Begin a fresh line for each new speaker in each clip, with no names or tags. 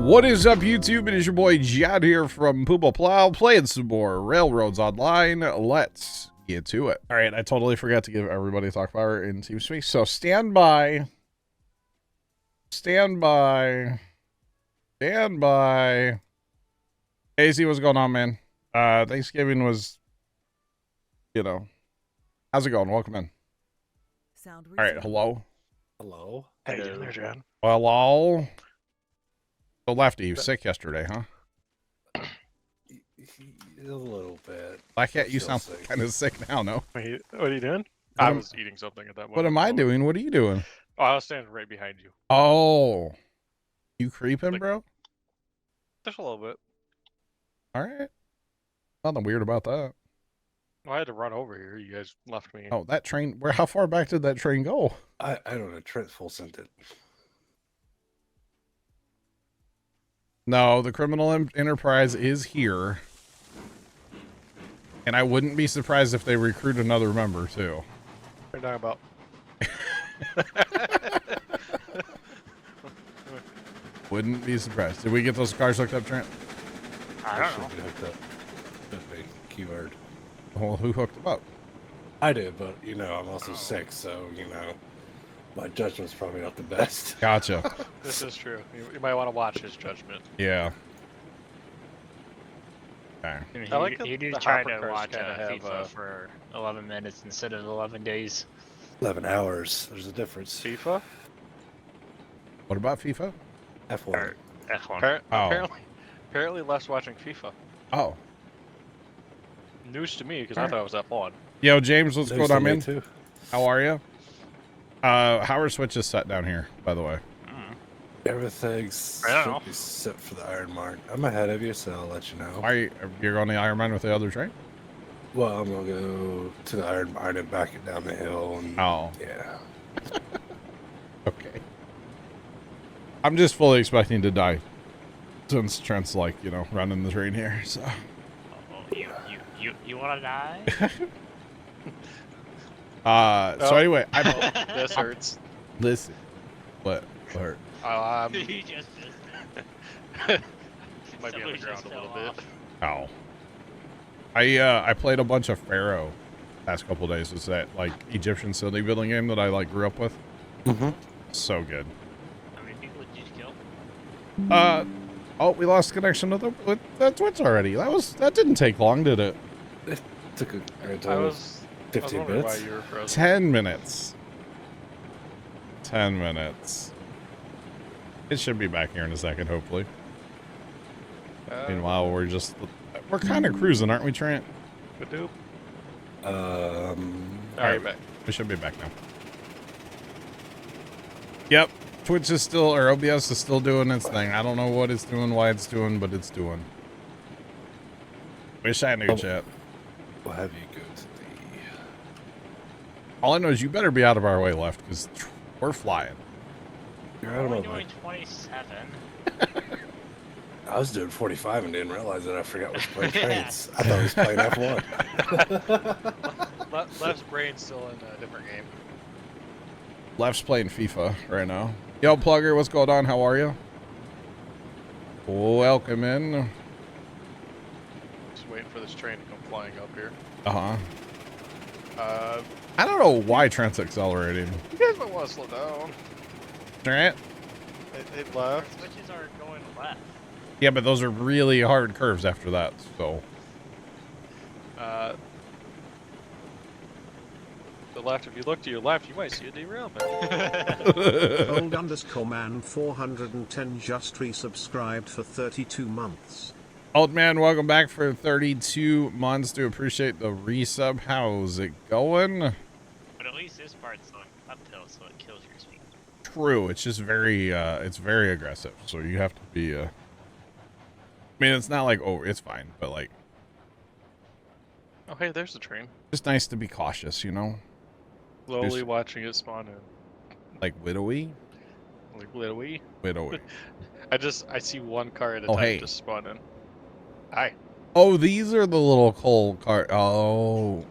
What is up, YouTube? It is your boy Jad here from Pooba Plow, playing some more Railroads Online. Let's get to it. All right, I totally forgot to give everybody talk power in TeamSpeak, so stand by. Stand by. Stand by. AC, what's going on, man? Thanksgiving was, you know, how's it going? Welcome in. All right, hello.
Hello. How you doing there, John?
Hello. So Lefty, you were sick yesterday, huh?
A little bit.
Black Cat, you sound kind of sick now, no?
Wait, what are you doing? I was eating something at that moment.
What am I doing? What are you doing?
Oh, I was standing right behind you.
Oh. You creeping,
Like-
bro?
Just a little bit.
All right. Nothing weird about that.
Well, I had to run over here. You guys left me.
Oh, that train, how far back did that train go?
I don't know. Trent full sent it.
No, the criminal enterprise is here. And I wouldn't be surprised if they recruit another member, too.
What are you talking about?
Wouldn't be surprised. Did we get those cars hooked up, Trent?
I don't know.
Should be hooked up. Should be. Keyword.
Well, who hooked them up?
I did, but you know, I'm also sick, so you know, my judgment's probably not the best.
Gotcha.
This is true. You might want to watch his judgment.
Yeah. Okay.
He,
I like
he
the
did try
hopper
to
cars
watch
kinda have,
FIFA for 11 minutes instead of 11 days.
11 hours. There's a difference.
FIFA?
What about FIFA?
F1.
Or F1.
Oh.
Apparently less watching FIFA.
Oh.
News to me, because I thought it was F1.
Yo, James, what's
News
going
to
on,
me,
man?
too.
How are you? How are switches set down here, by the way?
Everything's
I don't
should
know.
be set for the Iron Mark. I'm ahead of you, so I'll let you know.
Why you're going to Iron Man with the other train?
Well, I'm gonna go to the Iron Mine and back it down the hill. And,
Oh.
yeah.
Okay. I'm just fully expecting to die. Since Trent's like, you know, running the train here, so.
Oh, you want to die?
So anyway,
This hurts.
listen. What hurt?
You just
Might be on the ground a little bit.
Oh. I played a bunch of Pharaoh past couple days. It's that like Egyptian city building game that I like grew up with.
Mm-hmm.
So good.
How many people did you kill?
Oh, we lost connection with the Twitch already. That didn't take long, did it?
It took a
I was
15
wondering why
minutes.
you were frozen.
10 minutes. 10 minutes. It should be back here in a second, hopefully. Meanwhile, we're kind of cruising, aren't we, Trent?
Badoop.
Alright,
back.
we should be back now. Yep, Twitch is still, or OBS is still doing its thing. I don't know what it's doing, why it's doing, but it's doing. Wish I knew, chat.
We'll have you go to the...
All I know is you better be out of our way left, because we're flying.
You're
We're
out of
only
my
doing 27.
I was doing 45 and didn't realize that I forgot which playing trains. I thought I was playing F1.
Left's brain's still in a different game.
Left's playing FIFA right now. Yo, Plugger, what's going on? How are you? Welcome in.
Just waiting for this train to come flying up here.
I don't know why Trent's accelerating.
You guys might want to slow down.
Trent?
It
Our
left.
switches are going left.
Yeah, but those are really hard curves after that, so.
The left, if you look to your left, you might see a derailment.
Old_man 410 just resubscribed for 32 months.
Old man, welcome back for 32 months. Do appreciate the resub. How's it going?
But at least this part's going uphill, so it kills your speed.
True. It's just very, it's very aggressive. So you have to be, I mean, it's not like over, it's fine, but like,
Oh, hey, there's the train.
just nice to be cautious, you know?
Slowly watching it spawn in.
Like widowy?
Like, literally.
Widowy.
I see one car at a
Oh,
time
hey.
just spawn in. Hi.
Oh, these are the little coal car. Oh.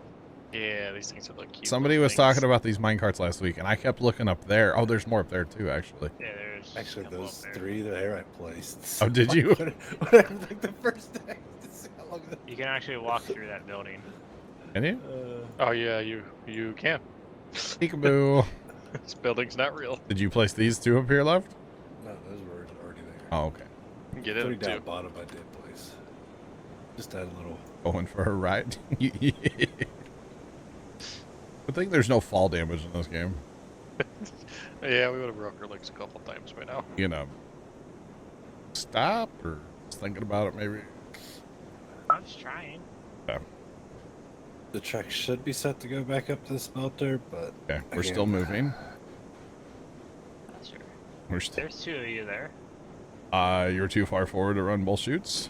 Yeah, these things are like cute.
Somebody
little
was
things.
talking about these mine carts last week, and I kept looking up there. Oh, there's more up there too, actually.
Yeah, there's There's
Actually,
a couple
those
up there.
3 there I placed.
Oh, did
So
you?
Whatever, like the first day. To see how long that-
You can actually walk through that building.
Can you?
Oh yeah, you can.
Peekaboo.
This building's not real.
Did you place these 2 up here left?
No, those were already there.
Oh, okay.
Get
3
in
down
too.
bottom I did place. Just add a little.
Going for a ride. I think there's no fall damage in this game.
Yeah, we would have broke our legs a couple times by now.
You know, stop or just thinking about it maybe.
I'm just trying.
The truck should be set to go back up to the smelter, but
Okay, we're
again,
still moving.
Sure.
We're still.
There's 2 of you there.
You're too far forward to run both shoots.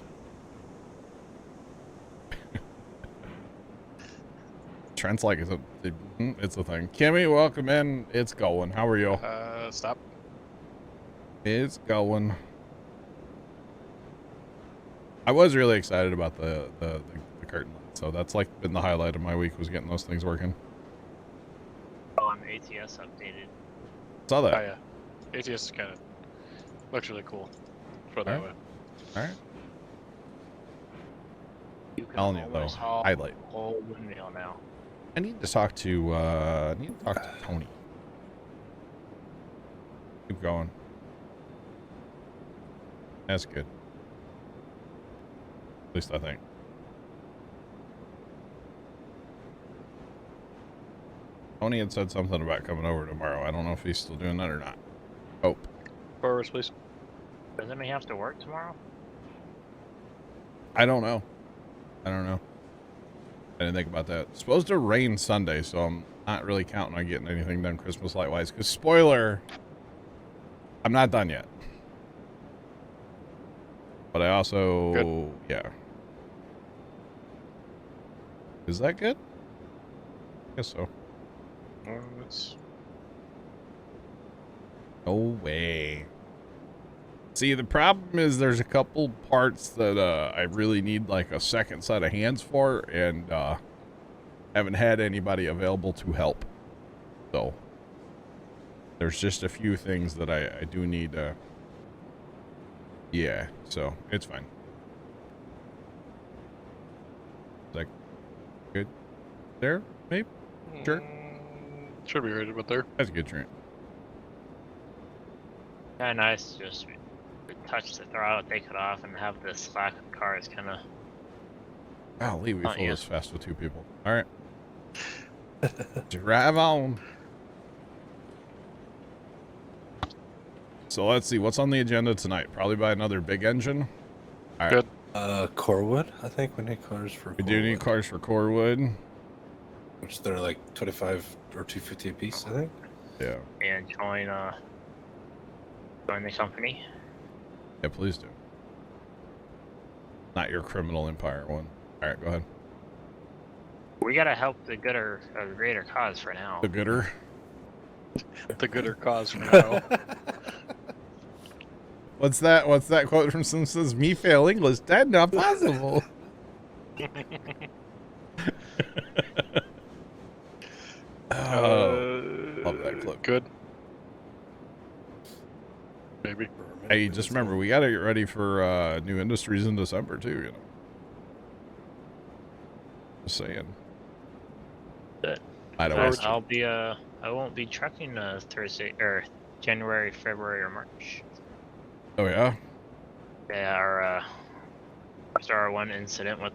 Trent's like, it's a thing. Kimmy, welcome in. It's going. How are you?
Stop.
It's going. I was really excited about the curtain light, so that's like been the highlight of my week was getting those things working.
Oh, and ATS updated.
Saw that.
Oh yeah. ATS is kind of looks really cool. For that way.
All right.
You can
Telling you though,
almost haul
highlight.
the whole windmill now.
I need to talk to Tony. Keep going. That's good. At least I think. Tony had said something about coming over tomorrow. I don't know if he's still doing that or not. Oh,
Forwards, please.
Doesn't he have to work tomorrow?
I don't know. I didn't think about that. It's supposed to rain Sunday, so I'm not really counting on getting anything done Christmas light wise. Because spoiler, I'm not done yet. But I also,
Good.
yeah. Is that good? Guess so.
It's
No way. See, the problem is there's a couple parts that I really need like a second set of hands for, and haven't had anybody available to help. So there's just a few things that I do need. Yeah, so it's fine. Is that good? There, maybe. Sure.
Should be right about there.
That's a good Trent.
Kind of nice to just touch the throttle, take it off, and have the slack of cars kind of.
Golly, we
Oh,
flew
yeah.
this fast with 2 people. All right. Drive on. So let's see what's on the agenda tonight. Probably by another big engine. All right.
Good.
Corewood. I think we need cars for.
We do need cars for Corewood.
Which they're like 25 or 250 a piece, I think.
Yeah.
And join the company.
Yeah, please do. Not your criminal empire one. All right, go ahead.
We gotta help the greater cause for now.
The gooder.
The gooder cause for now.
What's that? What's that quote from Simpsons? Me fail English, that not possible. Love that clip.
Good. Maybe.
Hey, just remember, we got to get ready for new industries in December too. You know. Just saying.
Good.
I don't know.
I won't be trucking Thursday or January, February, or March.
Oh yeah.
Yeah, after our one incident with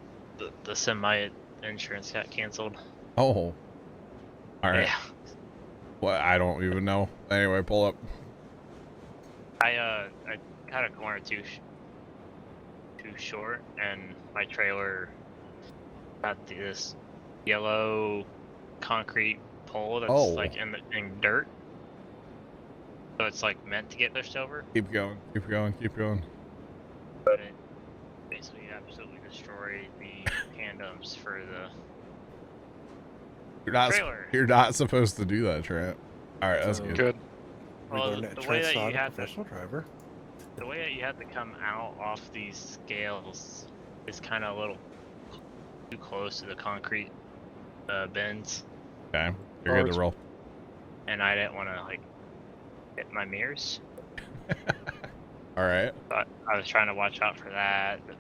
the semi insurance got canceled.
Oh. All right.
Yeah.
Well, I don't even know. Anyway, pull up.
I had a corner too short, and my trailer got this yellow concrete pole that's
Oh.
like in dirt. So it's like meant to get pushed over,
Keep going. Keep going. Keep going.
but it basically absolutely destroyed the tandems for the trailer.
You're not supposed to do that, Trent. All right, that's
So-
good.
Good.
Well,
We're
the way that you
a
had to
professional driver.
the way that you had to come out off these scales is kind of a little too close to the concrete bends,
Okay, you're good to roll.
and I didn't want to like hit my mirrors.
All right.
But I was trying to watch out for that. The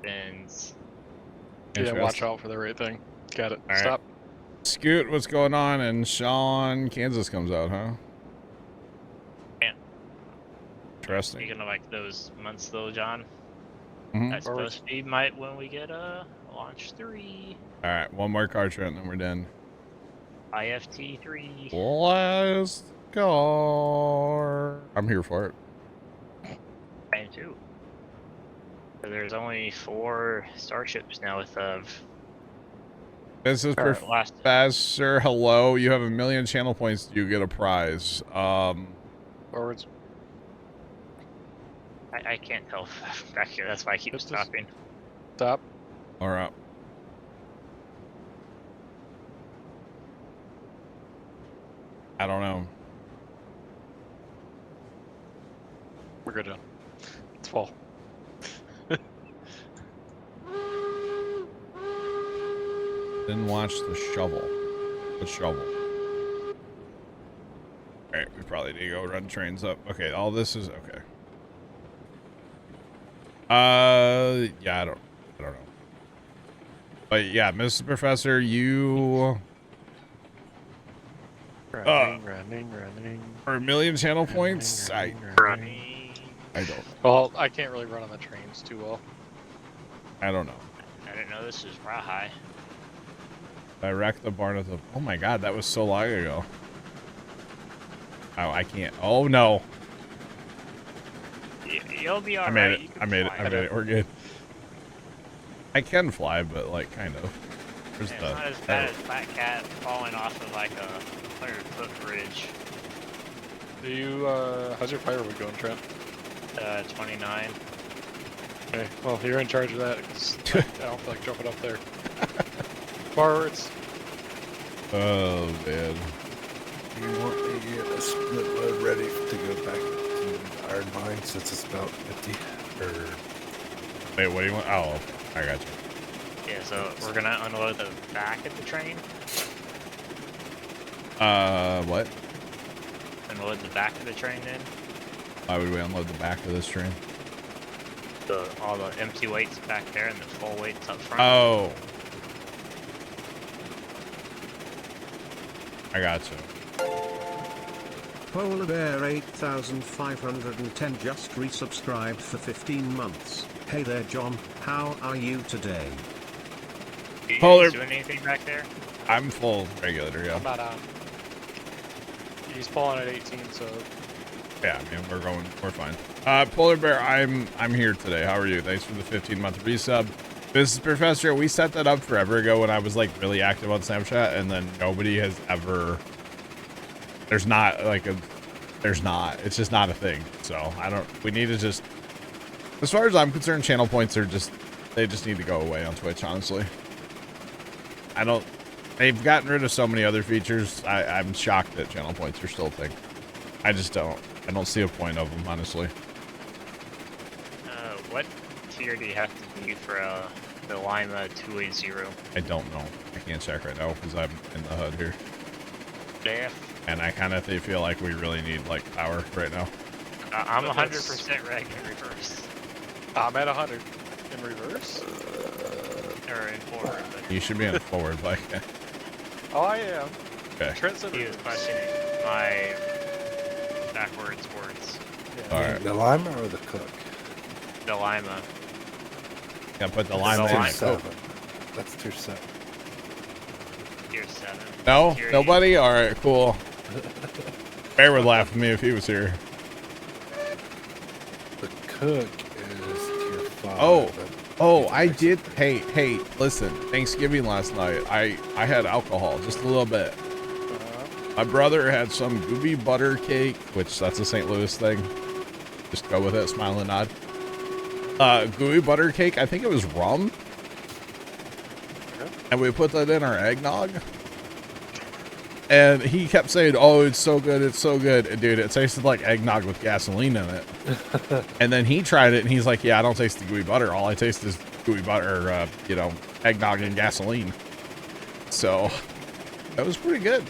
bins.
Yeah, watch
Interesting.
out for the right thing. Got it.
All right.
Stop.
Scoot, what's going on? And Sean, Kansas comes out, huh?
Yeah.
Interesting.
Speaking of like those months though, John,
Mhm.
that's supposed to be when we get launch 3.
All right, one more car, Trent, and then we're done.
IFT 3.
Last car. I'm here for it.
And 2. So there's only 4 starships now with
This is
last.
Professor. Hello, you have 1 million channel points. You get a prize.
Forwards.
I can't tell back here. That's why I keep
Just
stopping.
Stop.
All right. I don't know.
We're good now. It's full.
Didn't watch the shovel. The shovel. All right, we probably need to go run trains up. Okay, all this is okay. Yeah, I don't know. But yeah, Mrs. Professor, you
Running.
for 1 million channel points.
Running.
I don't know.
Well, I can't really run on the trains too well.
I don't know.
I didn't know this was Rawhigh.
I wrecked the barn of the. Oh my god, that was so long ago. Oh, I can't. Oh no.
You'll be alright.
I made it.
You can
I made it.
fly.
I made it. We're good. I can fly, but like kind of. There's
Yeah,
the.
it's not as bad as Fat Cat falling off of like a 100-foot bridge.
Do you, how's your firewood going, Trent?
29.
Okay, well, you're in charge of that, because I don't feel like jumping up there. Forwards.
Oh man.
You want me to get a split load ready to go back to the iron mine since it's about 50? Or
Wait, what do you want? Oh, I got you.
Yeah, so we're gonna unload the back of the train.
What?
Unload the back of the train in.
Why would we unload the back of this train?
All the empty weights back there and the full weights up front.
Oh. I got you.
Polar Bear 8510 just resubscribed for 15 months. Hey there John, how are you today?
You
Polar-
guys doing anything back there?
I'm full regulator, yeah.
I'm not on. He's pulling at 18, so
Yeah, I mean we're fine. Polar Bear, I'm here today. How are you? Thanks for the 15-month resub. This is Professor. We set that up forever ago when I was like really active on Snapchat, and then nobody has ever. There's not like a. There's not. It's just not a thing. So I don't. We need to just. As far as I'm concerned, channel points are just. They just need to go away on Twitch. Honestly. I don't. They've gotten rid of so many other features. I'm shocked that channel points are still a thing. I just don't. I don't see a point of them, honestly.
What tier do you have to be for the Lima 280?
I don't know. I can't check right now because I'm in the HUD here.
Yeah.
And I kind of feel like we really need like power right now.
I'm
But
100% reg in reverse.
I'm at 100 in reverse.
Or in forward, but
You should be in forward, like.
Oh, I am.
Okay.
Trent said
he was
reverse.
questioning my backwards words.
Yeah.
All right.
the lima or the cook?
The Lima.
Yeah, put the
The
lime
lime.
in.
Tier
Lime.
7. That's tier 7.
Tier 7.
No,
Tier
nobody. All right, cool. Bear would laugh at me if he was here.
The cook is tier 5.
Oh.
but
Oh,
it's
I
next-
did. Hey, listen. Thanksgiving last night, I had alcohol, just a little bit. My brother had some gooey butter cake, which that's a St. Louis thing. Just go with it, smile and nod. Gooey butter cake. I think it was rum. And we put that in our eggnog. And he kept saying, "Oh, it's so good, it's so good." And dude, it tasted like eggnog with gasoline in it. And then he tried it, and he's like, "Yeah, I don't taste the gooey butter. All I taste is gooey butter, eggnog and gasoline." So that was pretty good.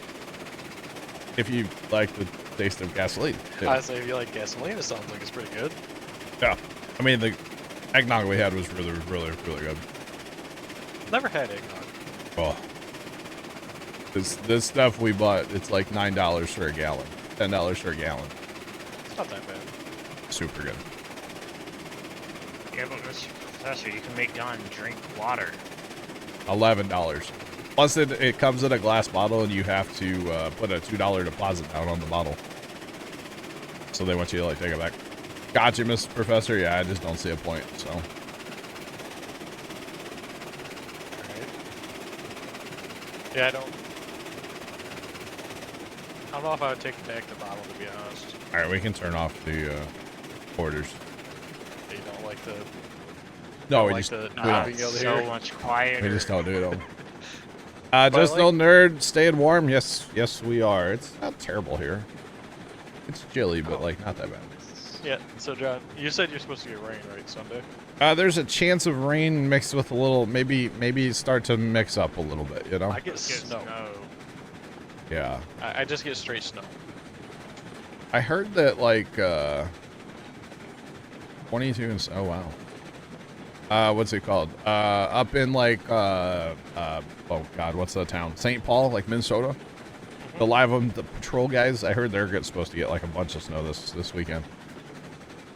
If you like the taste of gasoline. Too.
I say if you like gasoline, it sounds like it's pretty good.
Yeah. I mean, the eggnog we had was really, really, really good.
Never had eggnog.
Oh. This stuff we bought, it's like $9 for a gallon. $10 for a gallon.
It's not that bad.
Super good.
Yeah, but Mr. Professor, you can make John drink water.
$11. Plus, it comes in a glass bottle, and you have to put a $2 deposit down on the bottle. So they want you to like take it back. Gotcha, Mr. Professor. Yeah, I just don't see a point. So.
Alright. Yeah, I don't know if I would take back the bottle, to be honest.
All right, we can turn off the orders.
You don't like the...
No,
don't
we
like
just
the
we
not
don't.
being able to
So
hear.
much quieter.
We just don't do it.
But
Just
like-
no nerd, staying warm. Yes, yes, we are. It's not terrible here. It's chilly, but like not that bad.
Yeah, so John, you said you're supposed to get rain, right, Sunday?
There's a chance of rain mixed with a little, maybe start to mix up a little bit. You know?
I get
Get
snow.
Yeah.
I just get straight snow.
I heard that like 22 and oh wow. What's it called? Up in like oh god, what's the town? St. Paul, like Minnesota. The the patrol guys. I heard they're supposed to get like a bunch of snow this weekend,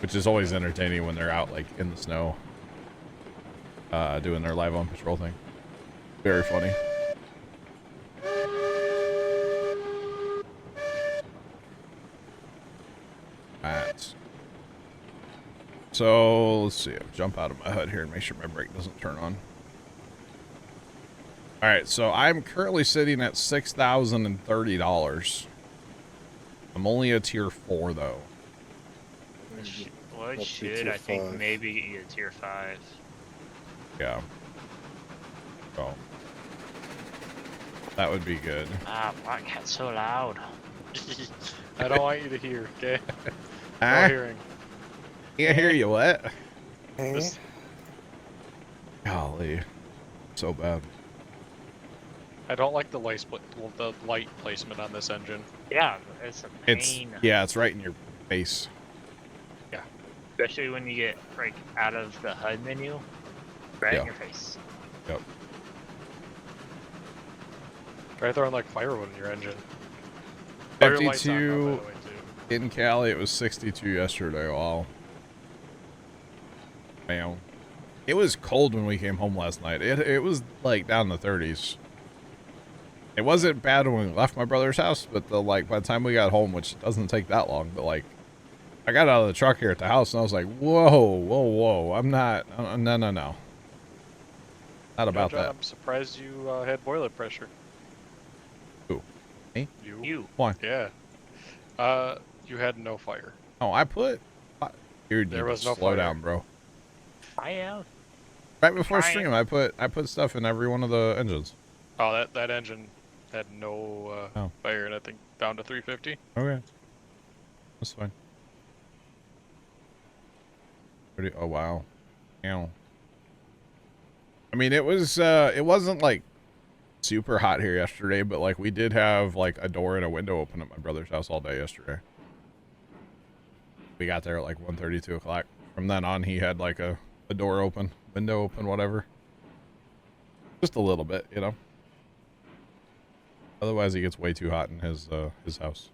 which is always entertaining when they're out like in the snow, doing their live on patrol thing. Very funny. Alright. So let's see. I'll jump out of my HUD here and make sure my brake doesn't turn on. All right, so I'm currently sitting at $6,030. I'm only a tier 4 though.
Well, it
Up to
should.
tier
I think
5.
maybe get you a tier 5.
Yeah. So that would be good.
Ah, Black Cat's so loud.
I don't want you to hear, okay? No
Ah,
hearing.
can't hear you. What?
Just-
Golly, so bad.
I don't like the light placement on this engine.
Yeah, it's a
It's
pain.
yeah, it's right in your face.
Especially when you get like out of the HUD menu, right
Yeah.
in your face.
Yep.
Try throwing like firewood in your engine. Oh, your light's on now, by
52
the way, too.
in Cali. It was 62 yesterday. Wow. Man, it was cold when we came home last night. It was like down in the 30s. It wasn't bad when we left my brother's house, but by the time we got home, which doesn't take that long, but like I got out of the truck here at the house and I was like, whoa, I'm not, no. Not about
John,
that.
I'm surprised you had boiler pressure.
Who? Me?
You?
Why?
Yeah. You had no fire.
Oh, dude,
There
you
was no
slow
fire.
down, bro.
I am.
Right before
Trying.
stream, I put stuff in every one of the engines.
Oh, that engine had no
Oh.
fire, and I think down to 350.
Okay. That's fine. Oh, wow. Ow. I mean, it wasn't like super hot here yesterday, but like we did have like a door and a window open at my brother's house all day yesterday. We got there at like 1:30, 2 o'clock. From then on, he had like a door open, window open, whatever. Just a little bit, you know. Otherwise, he gets way too hot in his house.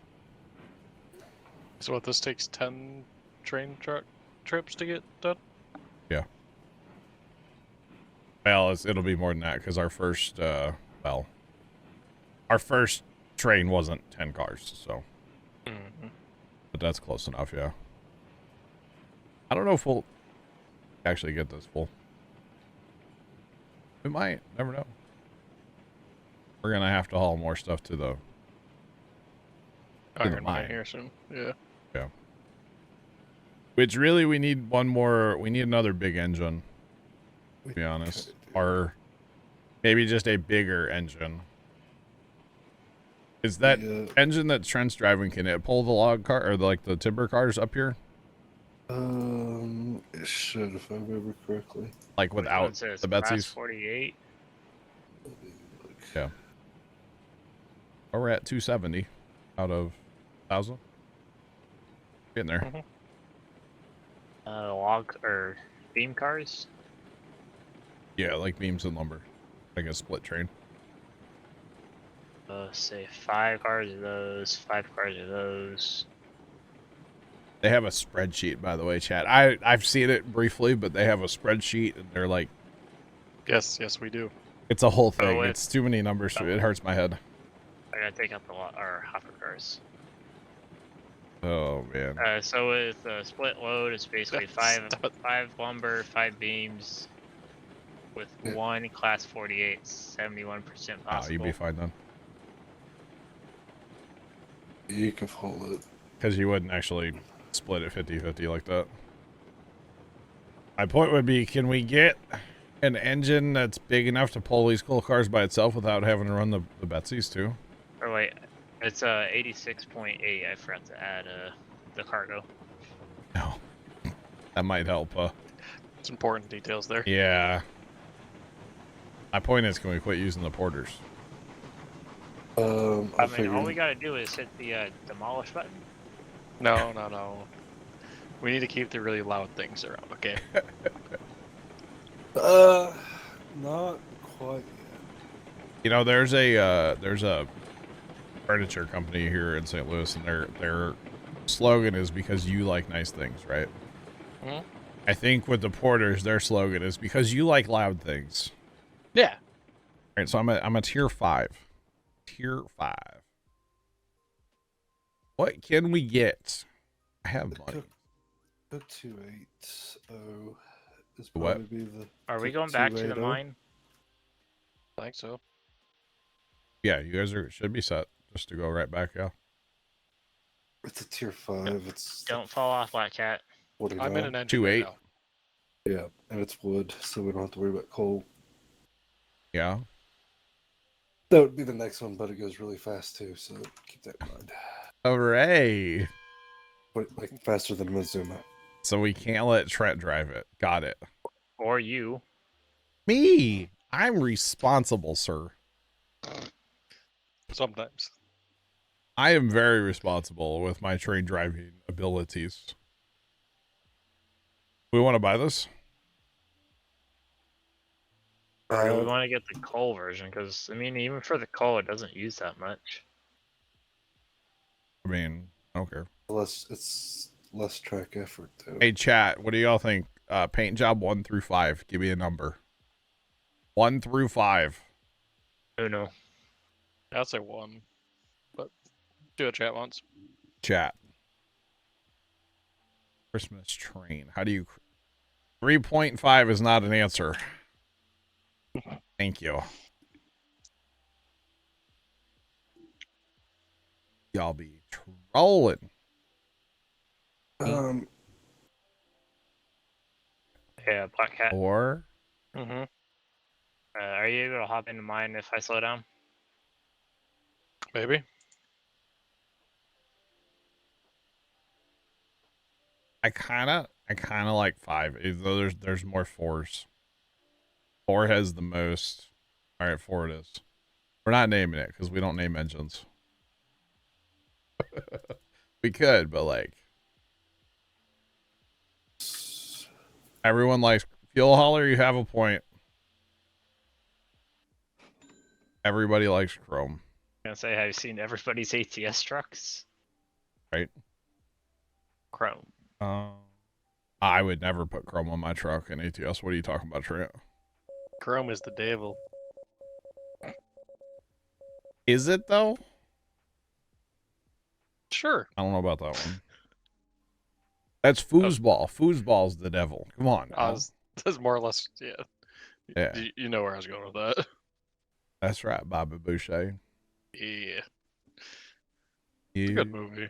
So what? This takes 10 train truck trips to get done.
Yeah. Well, it'll be more than that because our first, our first train wasn't 10 cars, so.
Mm-hmm.
But that's close enough, yeah. I don't know if we'll actually get this full. We might, never know. We're gonna have to haul more stuff to the
Iron
mine.
mine here soon. Yeah.
which really we need another big engine, to be honest. Or maybe just a bigger engine. Is that engine that Trent's driving, can it pull the log car or like the timber cars up here?
It should, if I remember correctly.
Like without
Says
the
class
Betsy's?
48.
Yeah. Or we're at 270 out of 1,000. Getting there.
Mhm.
Log or beam cars.
Yeah, like beams and lumber. Like a split train.
Say 5 cars of those, 5 cars of those.
They have a spreadsheet, by the way, chat. I've seen it briefly, but they have a spreadsheet, and they're like,
Yes, we do.
it's a whole thing.
with-
It's too many numbers. It hurts my head.
I gotta take out the or hopper cars.
Oh man.
So with split load, it's basically five
Stop it.
5 lumber, 5 beams, with 1 class 48, 71% possible.
Oh, you'd be fine then.
You can hold it.
Because you wouldn't actually split it 50-50 like that. My point would be, can we get an engine that's big enough to pull these coal cars by itself without having to run the Betsies too?
Or wait, it's 86.8. I forgot to add the cargo.
No. That might help.
It's important details there.
Yeah. My point is, can we quit using the porters?
I
I
mean, all
figured.
we gotta do is hit the demolish button.
No. We need to keep the really loud things around, okay?
Not quite yet.
You know, there's a furniture company here in St. Louis, and their slogan is because you like nice things, right?
Mhm.
I think with the porters, their slogan is because you like loud things.
Yeah.
All right, so I'm a tier 5. Tier 5. What can we get? I have money.
The 280 is
What?
probably be the.
Are we going back to the
280.
mine?
I think so.
Yeah, you guys should be set just to go right back. Yeah.
It's a tier 5. It's
Don't fall off, Black Cat.
49.
I'm in an engine
2.8.
right now.
Yeah, and it's wood, so we don't have to worry about coal.
Yeah.
That would be the next one, but it goes really fast too, so keep that in mind.
Hooray!
But like faster than Mizuma.
So we can't let Trent drive it. Got it.
Or you.
Me. I'm responsible, sir.
Sometimes.
I am very responsible with my train driving abilities. We want to buy this?
Or do we want to get the coal version? Because, I mean, even for the coal, it doesn't use that much.
I mean, I don't care.
It's less track effort though.
Hey, chat, what do y'all think? Paint job 1 through 5. Give me a number. 1 through 5.
Who knows?
I'd say 1. But do a chat once.
Chat. Christmas train. How do you... 3.5 is not an answer. Thank you. Y'all be trolling.
Um,
Yeah, Black Cat.
Or...
Mm-hmm.
Are you able to hop into mine if I slow down?
Maybe.
I kind of like 5, even though there's more 4s. 4 has the most. All right, 4 it is. We're not naming it because we don't name engines. We could, but like everyone likes fuel hauler. You have a point. Everybody likes chrome,
I'm gonna say, have you seen everybody's ATS trucks?
right?
Chrome.
I would never put chrome on my truck in ATS. What are you talking about, Trent?
Chrome is the devil.
Is it though?
Sure.
I don't know about that one. That's foosball. Foosball's the devil. Come on. Now.
That's more or less, yeah.
Yeah.
You know where I was going with that.
That's right, Bobby Boucher.
Yeah. It's
You...
a good movie.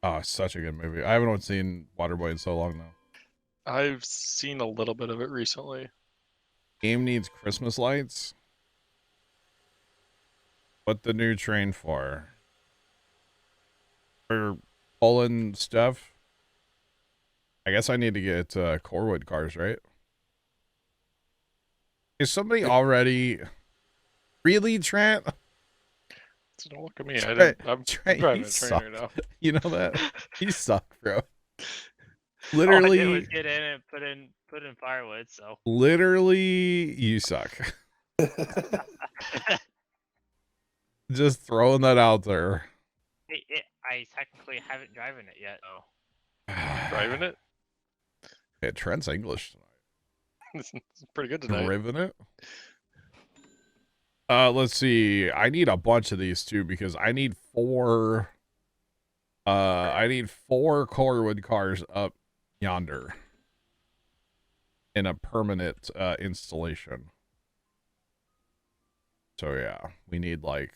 Oh, it's such a good movie. I haven't seen Waterboy in so long now.
I've seen a little bit of it recently.
Game needs Christmas lights. What the new train for? For pulling stuff? I guess I need to get Corwood cars, right? Is somebody already... Really, Trent?
So don't look at me. I
Trey,
didn't. I'm
Trey,
driving
you
a train
suck.
right now.
You know that? You suck, bro.
All I did was
Literally,
get in and put in firewood. So
literally, you suck. Just throwing that out there.
I technically haven't driven it yet. Oh,
Driving it?
Yeah, Trent's English
It's pretty good
tonight.
tonight.
Driven it. Let's see. I need a bunch of these too because I need 4. I need 4 Corwood cars up yonder in a permanent installation. So yeah, we need like.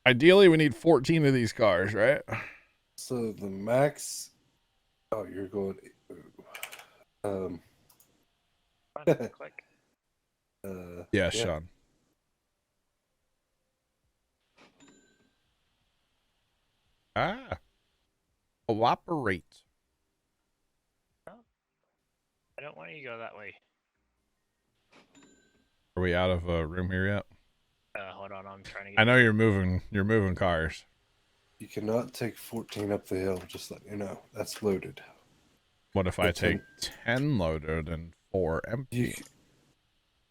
Ideally, we need 14 of these cars, right?
So the max. Oh, you're going.
click.
Yeah, Sean. Ah, cooperate.
I don't want you to go that way.
Are we out of a room here yet?
Hold on, I'm trying to get.
I know you're moving. You're moving cars.
You cannot take 14 up the hill. Just let you know that's loaded.
What if I
It's
take 10 loaded and 4 empty?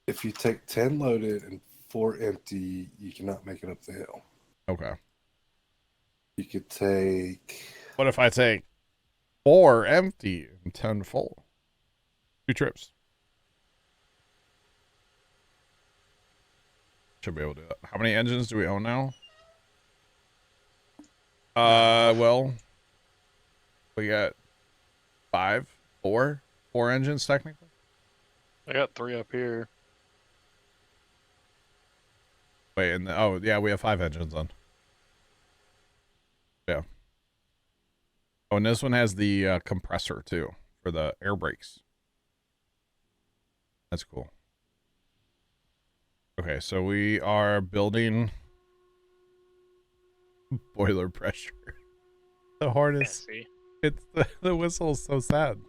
If you take 10 loaded and 4 empty, you cannot make it up the hill.
Okay.
You could take.
What if I take 4 empty and 10 full? 2 trips. Should be able to do that. How many engines do we own now? Well, we got 4 engines technically.
I got 3 up here.
Wait, and oh yeah, we have 5 engines on. Yeah. Oh, and this one has the compressor too for the air brakes. That's cool. Okay, so we are building boiler pressure. The hardest.
See?
It's the whistle is so sad.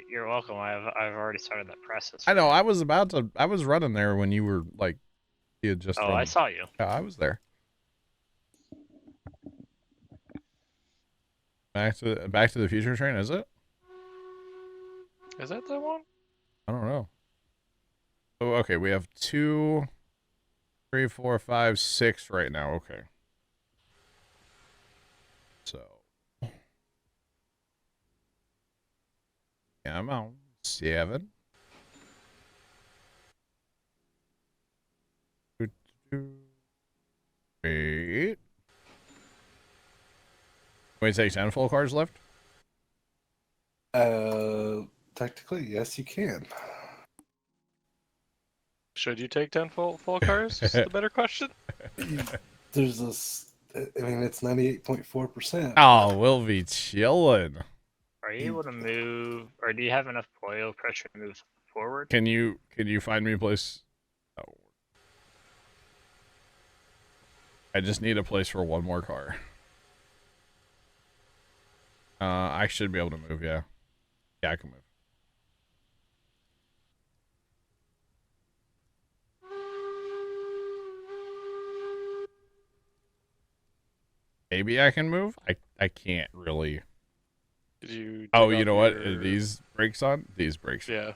You're welcome. I've already started that process.
I know. I was running there when you were like, you had just.
Oh,
run.
I saw you.
Yeah, I was there. Back to the Future train, is it?
Is that the one?
I don't know. Oh, okay. We have 2, 3, 4, 5, 6 right now. Okay. So. Yeah, I'm on 7. 2, 2, 8. Wait, take 10 full cars left?
Technically, yes, you can.
Should you take 10 full cars? Is the better question.
There's this. I mean, it's 98.4%.
Oh, we'll be chilling.
Are you able to move, or do you have enough oil pressure to move forward?
Can you find me a place? Oh. I just need a place for one more car. I should be able to move, yeah. Yeah, I can move. Maybe I can move? I can't really.
Did you?
Oh,
take
you
off
know what?
your-
Are these brakes on? These brakes.
Yeah.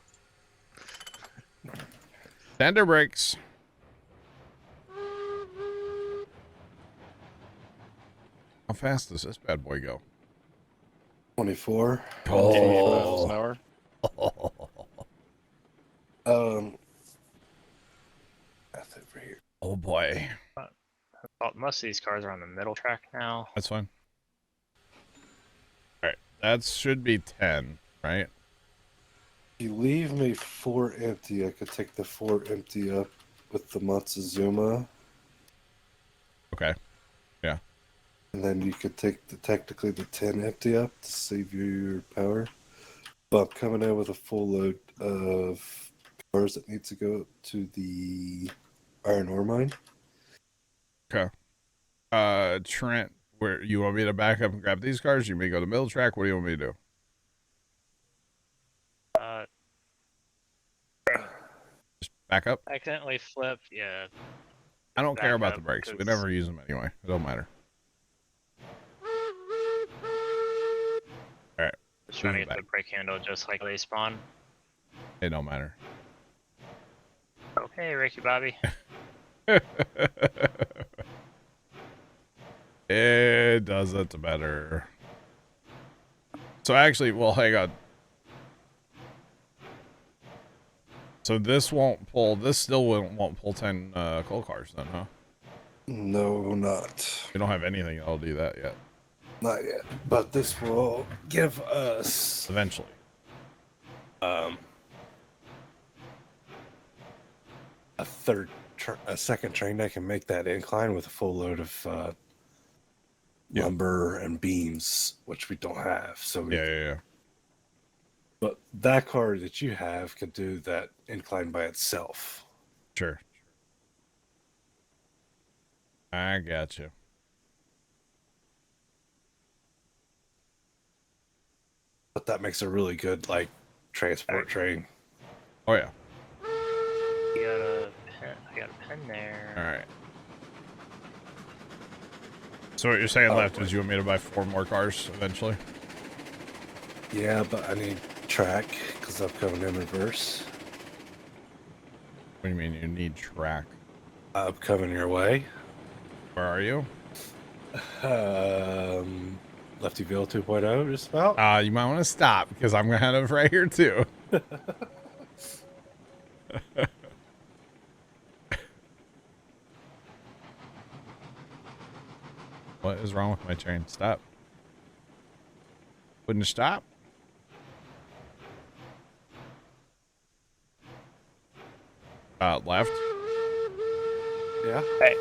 Tender brakes. How fast does this bad boy go?
24.
80 miles an hour.
That's over here.
Oh boy.
Most of these cars are on the middle track now.
That's fine. Alright. That should be 10, right?
If you leave me 4 empty, I could take the 4 empty up with the Montezuma,
Okay. Yeah.
and then you could take technically the 10 empty up to save you your power. But I'm coming in with a full load of cars that need to go to the iron ore mine.
Okay. Trent, where you want me to back up and grab these cars? You may go to the middle track. What do you want me to do? Just back up?
Accidentally flipped. Yeah.
I don't care
back
about
up,
the brakes. We
'cause
never use them anyway. It don't matter. All right.
just trying to
moving
get the brake handle just like they spawn.
It don't matter.
Okay, Ricky Bobby.
It doesn't matter. So actually, well, hang on. So this won't pull. This still won't pull 10 coal cars then, huh?
No, not.
We don't have anything that'll do that yet.
Not yet. But this will give us
Eventually.
a second train that can make that incline with a full load of lumber and beams, which we don't have. So
Yeah.
But that car that you have can do that incline by itself.
Sure. I got you.
But that makes a really good transport train.
Oh yeah.
You got a pen. I got a pen there.
All right. So what you're saying left
right.
is you want me to buy 4 more cars eventually?
Yeah, but I need track because I'm coming in reverse.
What do you mean you need track?
I'm coming your way.
Where are you?
Leftyville 2.0, just about.
You might want to stop because I'm kind of right here too. What is wrong with my train? Stop. Wouldn't you stop? Left.
Yeah.
Hey,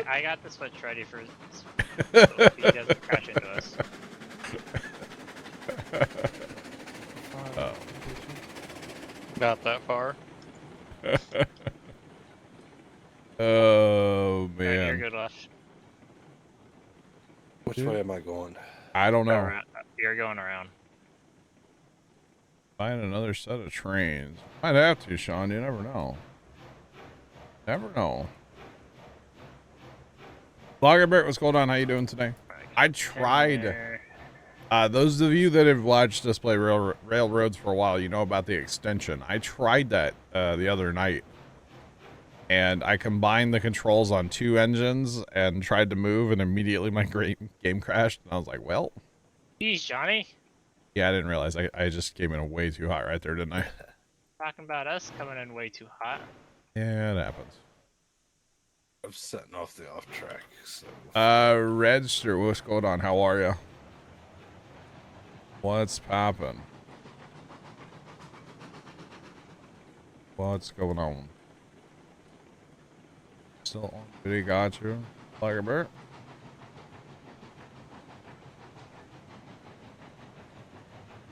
I got the switch ready for so he doesn't crash into us.
Oh.
Not that far.
Oh
Alright, you're
man.
good left.
Which way am I going?
I don't know.
You're going around.
Find another set of trains. Might have to, Sean. You never know. Never know. Lagerbert, what's going on? How you doing today? I tried. Those of you that have watched us play Railroads for a while, you know about the extension. I tried that the other night. And I combined the controls on 2 engines and tried to move, and immediately my game crashed. And I was like, well.
Jeez, Johnny.
Yeah, I didn't realize. I just came in way too hot right there, didn't I?
Talking about us coming in way too hot.
Yeah, it happens.
I'm setting off the off track. So.
Redster, what's going on? How are you? What's poppin'? What's going on? Still on duty, got you. Lagerbert.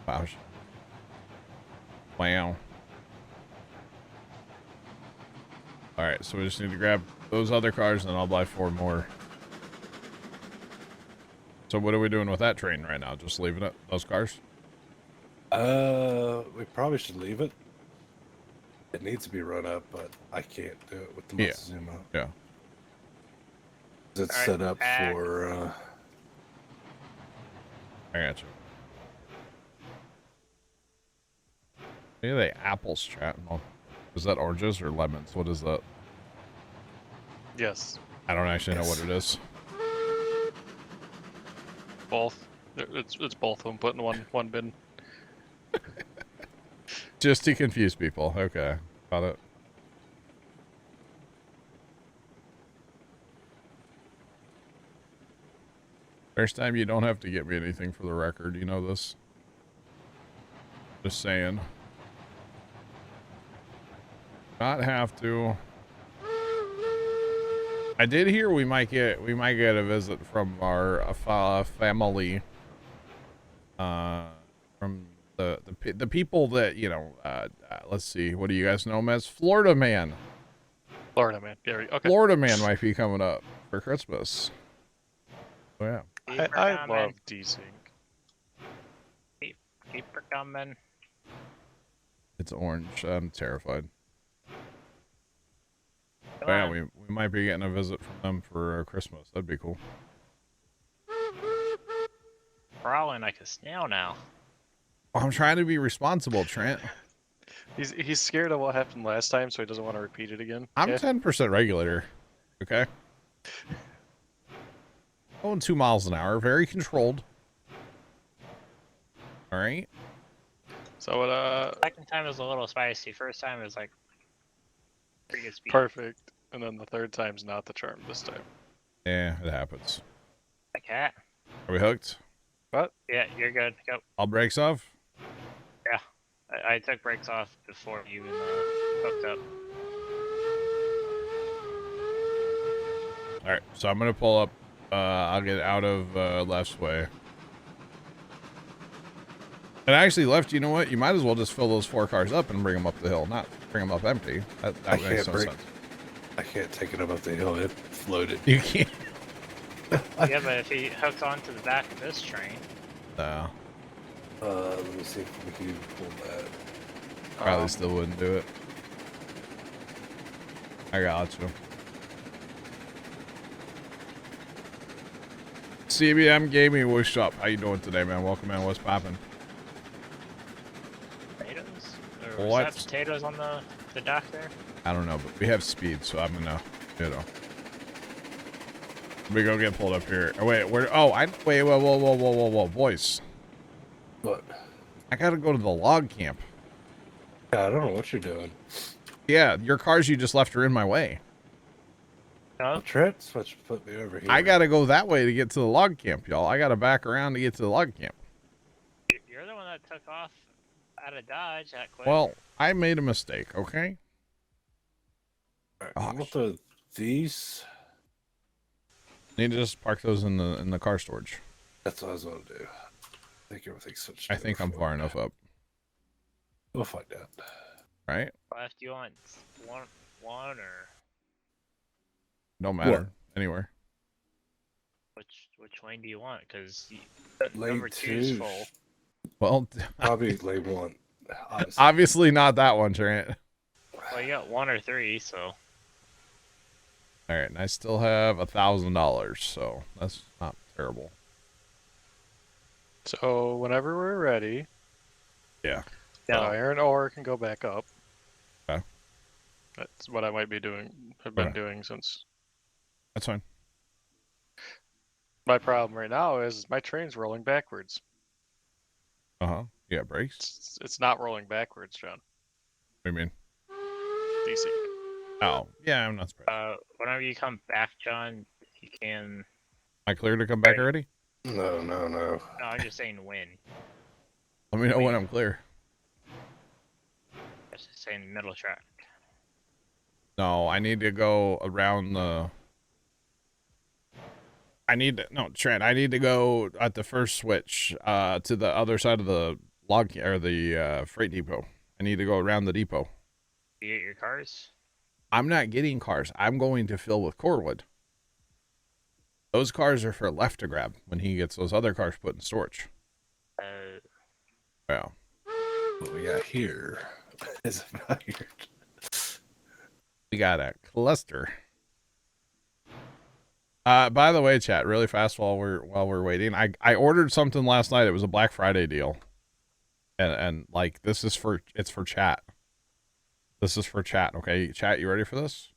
Wow. Wow. Alright, so we just need to grab those other cars and then I'll buy 4 more. So what are we doing with that train right now? Just leaving it? Those cars?
We probably should leave it. It needs to be run up, but I can't do it with the Montezuma.
Yeah.
It's
All right,
set up for.
I got you. Look at the apples chatting. Is that oranges or lemons? What is that?
Yes.
I don't actually know what it is.
Both. It's both of them put in one bin.
Just to confuse people. Okay. Got it. First time you don't have to get me anything for the record. You know this? Just saying. Not have to. I did hear we might get a visit from our family. From the people that, you know, let's see, what do you guys know him as? Florida Man.
Florida Man. Yeah, okay.
Florida Man might be coming up for Christmas. Oh yeah.
I love desync.
Keep her coming.
It's orange. I'm terrified.
Come
Oh, yeah,
on.
we might be getting a visit from them for Christmas. That'd be cool.
Crawling like a snail now.
I'm trying to be responsible, Trent.
He's scared of what happened last time, so he doesn't want to repeat it again.
I'm
Okay?
10% regulator. Okay. Going 2 miles an hour, very controlled. All right.
So what?
Second time was a little spicy. First time was like pretty good speed.
Perfect. And then the third time's not the charm this time.
Yeah, it happens.
A cat.
Are we hooked?
What?
Yeah, you're good. Go.
All brakes off?
I took brakes off before you even hooked up.
All right, so I'm going to pull up. I'll get out of left's way. And actually, left, you know what? You might as well just fill those 4 cars up and bring them up the hill, not bring them up empty. That makes no sense.
I can't take it up the hill. It floated.
You can't.
Yeah, but if he hooks onto the back of this train,
No,
Let me see if we can pull that.
probably still wouldn't do it. I got you. CBM Gaming, what's up? How you doing today, man? Welcome, man. What's poppin'?
potatoes? Or was
What?
that potatoes on the dock there?
I don't know, but we have speed, so I'm gonna, you know. We go get pulled up here. Oh, wait, where? Oh, wait, whoa, boys.
What?
I gotta go to the log camp.
Yeah, I don't know what you're doing.
Yeah, your cars you just left are in my way.
No?
Trent's supposed to put me over here.
I gotta go that way to get to the log camp, y'all. I gotta back around to get to the log camp.
You're the one that took off out of Dodge that quick.
Well, I made a mistake, okay?
Alright, I'm gonna throw these.
Need to just park those in the car storage.
That's what I was gonna do. I think everything's switched.
I think I'm
over
far
for
enough
it.
up,
We'll find out.
right?
Left, you want one or
Don't matter.
What?
Anywhere.
which lane do you want? Because
Lane
number 2's
2.
full.
Well,
Probably lane 1. Obviously.
obviously not that one, Trent.
Well, you got 1 or 3, so
All right, and I still have $1,000, so that's not terrible.
So whenever we're ready,
Yeah.
the
no.
iron ore can go back up.
Okay.
That's what I might be doing. Have been
Okay.
doing since.
That's fine.
My problem right now is my train's rolling backwards.
Uh-huh. Yeah, brakes.
It's not rolling backwards, John.
What do you mean?
DC.
Oh, yeah, I'm not surprised.
Whenever you come back, John, you can.
Am I clear to come back already?
No.
No, I'm just saying when.
Let me know when I'm clear.
I'm just saying middle track.
No, I need to go around the... Trent, I need to go at the first switch to the other side of the freight depot. I need to go around the depot.
You get your cars?
I'm not getting cars. I'm going to fill with cordwood. Those cars are for left to grab when he gets those other cars put in storage. Well,
What we got here is about here.
we got a cluster. By the way, chat, really fast while we're waiting. I ordered something last night. It was a Black Friday deal. And like it's for chat. This is for chat, okay? Chat, you ready for this?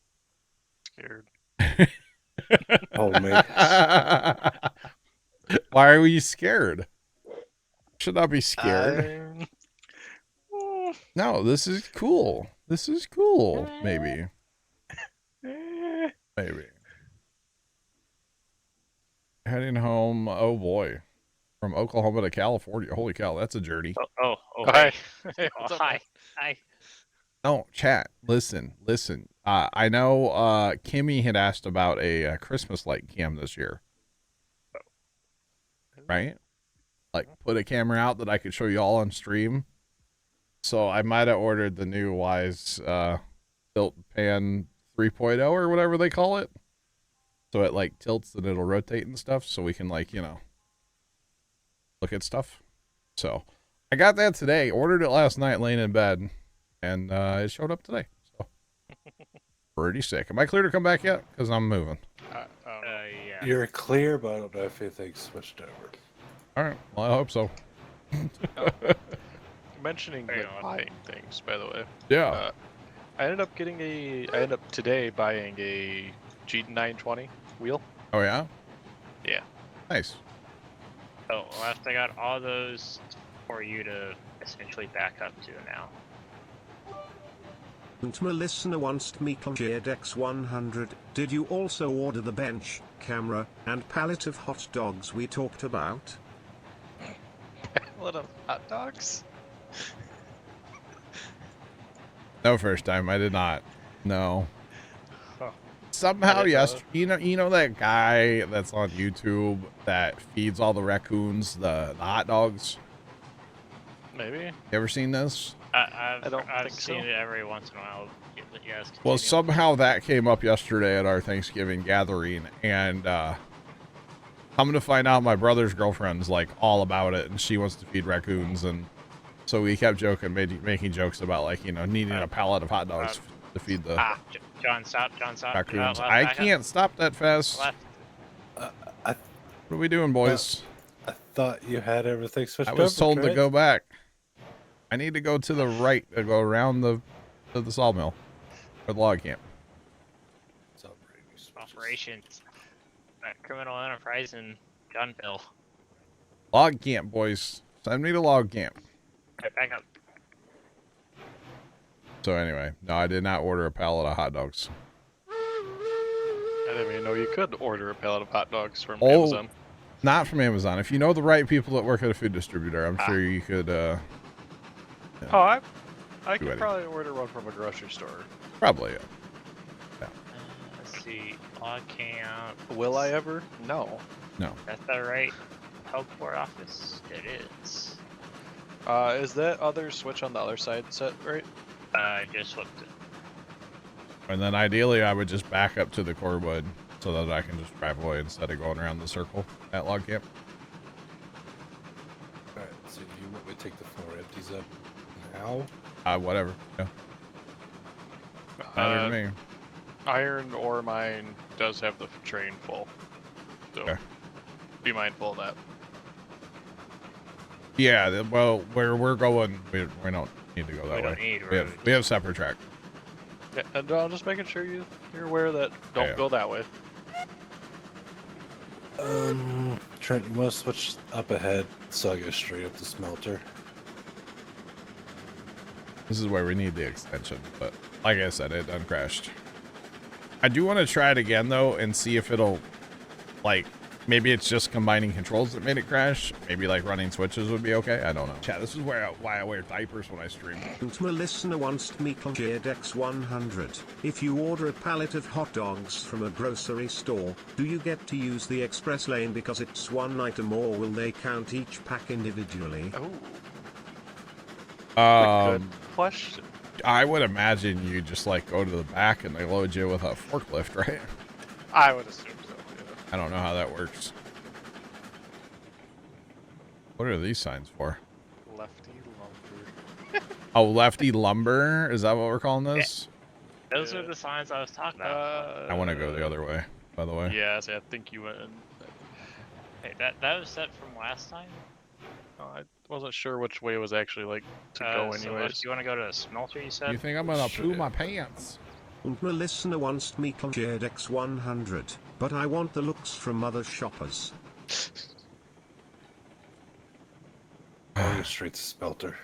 Scared.
Oh man.
Why are you scared? Should not be scared. No, this is cool. This is cool. Maybe. Maybe. Heading home. Oh boy. From Oklahoma to California. Holy cow, that's a journey.
Oh,
Hi.
hey. Oh, hi. Hi.
No, chat. Listen. I know Kimmy had asked about a Christmas light cam this year. Right? Like put a camera out that I could show you all on stream. So I might have ordered the new Wise tilt pan 3.0 or whatever they call it. So it like tilts and it'll rotate and stuff so we can like, you know, look at stuff. So I got that today. Ordered it last night laying in bed and it showed up today. So Pretty sick. Am I clear to come back yet? Because I'm moving.
I don't know.
Yeah.
You're clear, but I don't know if anything's switched over.
All right. Well, I hope so.
Mentioning
Hang
like
on.
buying things, by the way.
Yeah.
I ended up today buying a G920 wheel.
Oh, yeah?
Yeah.
Nice.
So left, I got all those for you to essentially back up to now.
And my listener wants me cleared X100. Did you also order the bench, camera, and pallet of hot dogs we talked about?
What of hot dogs?
No, first time. I did not. No.
Huh.
Somehow,
I didn't
yes.
know.
You know that guy that's on YouTube that feeds all the raccoons the hot dogs?
Maybe.
You ever seen this?
I've
don't
I've
think
seen
so.
it every once in a while. Yes.
Well,
continue.
somehow that came up yesterday at our Thanksgiving gathering, and I'm gonna find out my brother's girlfriend's like all about it, and she wants to feed raccoons, and so we kept joking, making jokes about like needing a pallet of hot dogs to feed the
John, stop. John, stop.
raccoons.
Left,
I
back up.
can't stop that fast.
Left.
What are we doing, boys?
I thought you had everything switched
I
over.
was told to
Trent.
go back. I need to go to the right to go around to the sawmill or the log camp.
It's operating switches.
Operations. Criminal enterprise in Gunville.
Log camp, boys. Send me to log camp.
Okay, back up.
So anyway, no, I did not order a pallet of hot dogs.
I didn't even know you could order a pallet of hot dogs from
Oh.
Amazon.
Not from Amazon. If you know the right people that work at a food distributor, I'm sure you could.
Oh, I
Too
could
ready.
probably order one from a grocery store.
Probably.
Let's see. Log camp.
Will I ever? No.
That's the right helport office? It is.
Is that other switch on the other side set right?
I just flipped it.
And then ideally, I would just back up to the core wood so that I can just drive away instead of going around the circle at log camp.
Alright, so you want me to take the 4 empties up now?
Whatever. Yeah. Matter to me.
Iron ore mine does have the train full. So
Okay.
be mindful of that.
Yeah. Well, where we're going, we don't need to go that
We
way.
don't need
We
roads.
have separate track.
Yeah, and I'm just making sure you're aware that don't
Yeah.
go that way.
Trent, you want to switch up ahead so I go straight up the smelter?
This is where we need the extension, but like I said, it done crashed. I do want to try it again though and see if it'll, like, maybe it's just combining controls that made it crash. Maybe like running switches would be okay. I don't know. Chat, this is why I wear diapers when I stream.
And my listener wants me cleared X100. If you order a pallet of hot dogs from a grocery store, do you get to use the express lane because it's one item, or will they count each pack individually?
Oh, good question.
I would imagine you just like go to the back and they load you with a forklift, right?
I would assume so. Yeah.
I don't know how that works. What are these signs for?
Lefty lumber.
Oh, lefty lumber? Is that what we're calling this?
Those
Yeah.
are the signs I was talking about.
I want to go the other way, by the way.
Yes, I think you went.
Hey, that was set from last time?
I wasn't sure which way was actually like to go
So
anyways.
you want to go to the smelter, you said?
You think I'm gonna poo
Shit.
my pants?
And my listener wants me cleared X100, but I want the looks from other shoppers.
I'll go straight to smelter.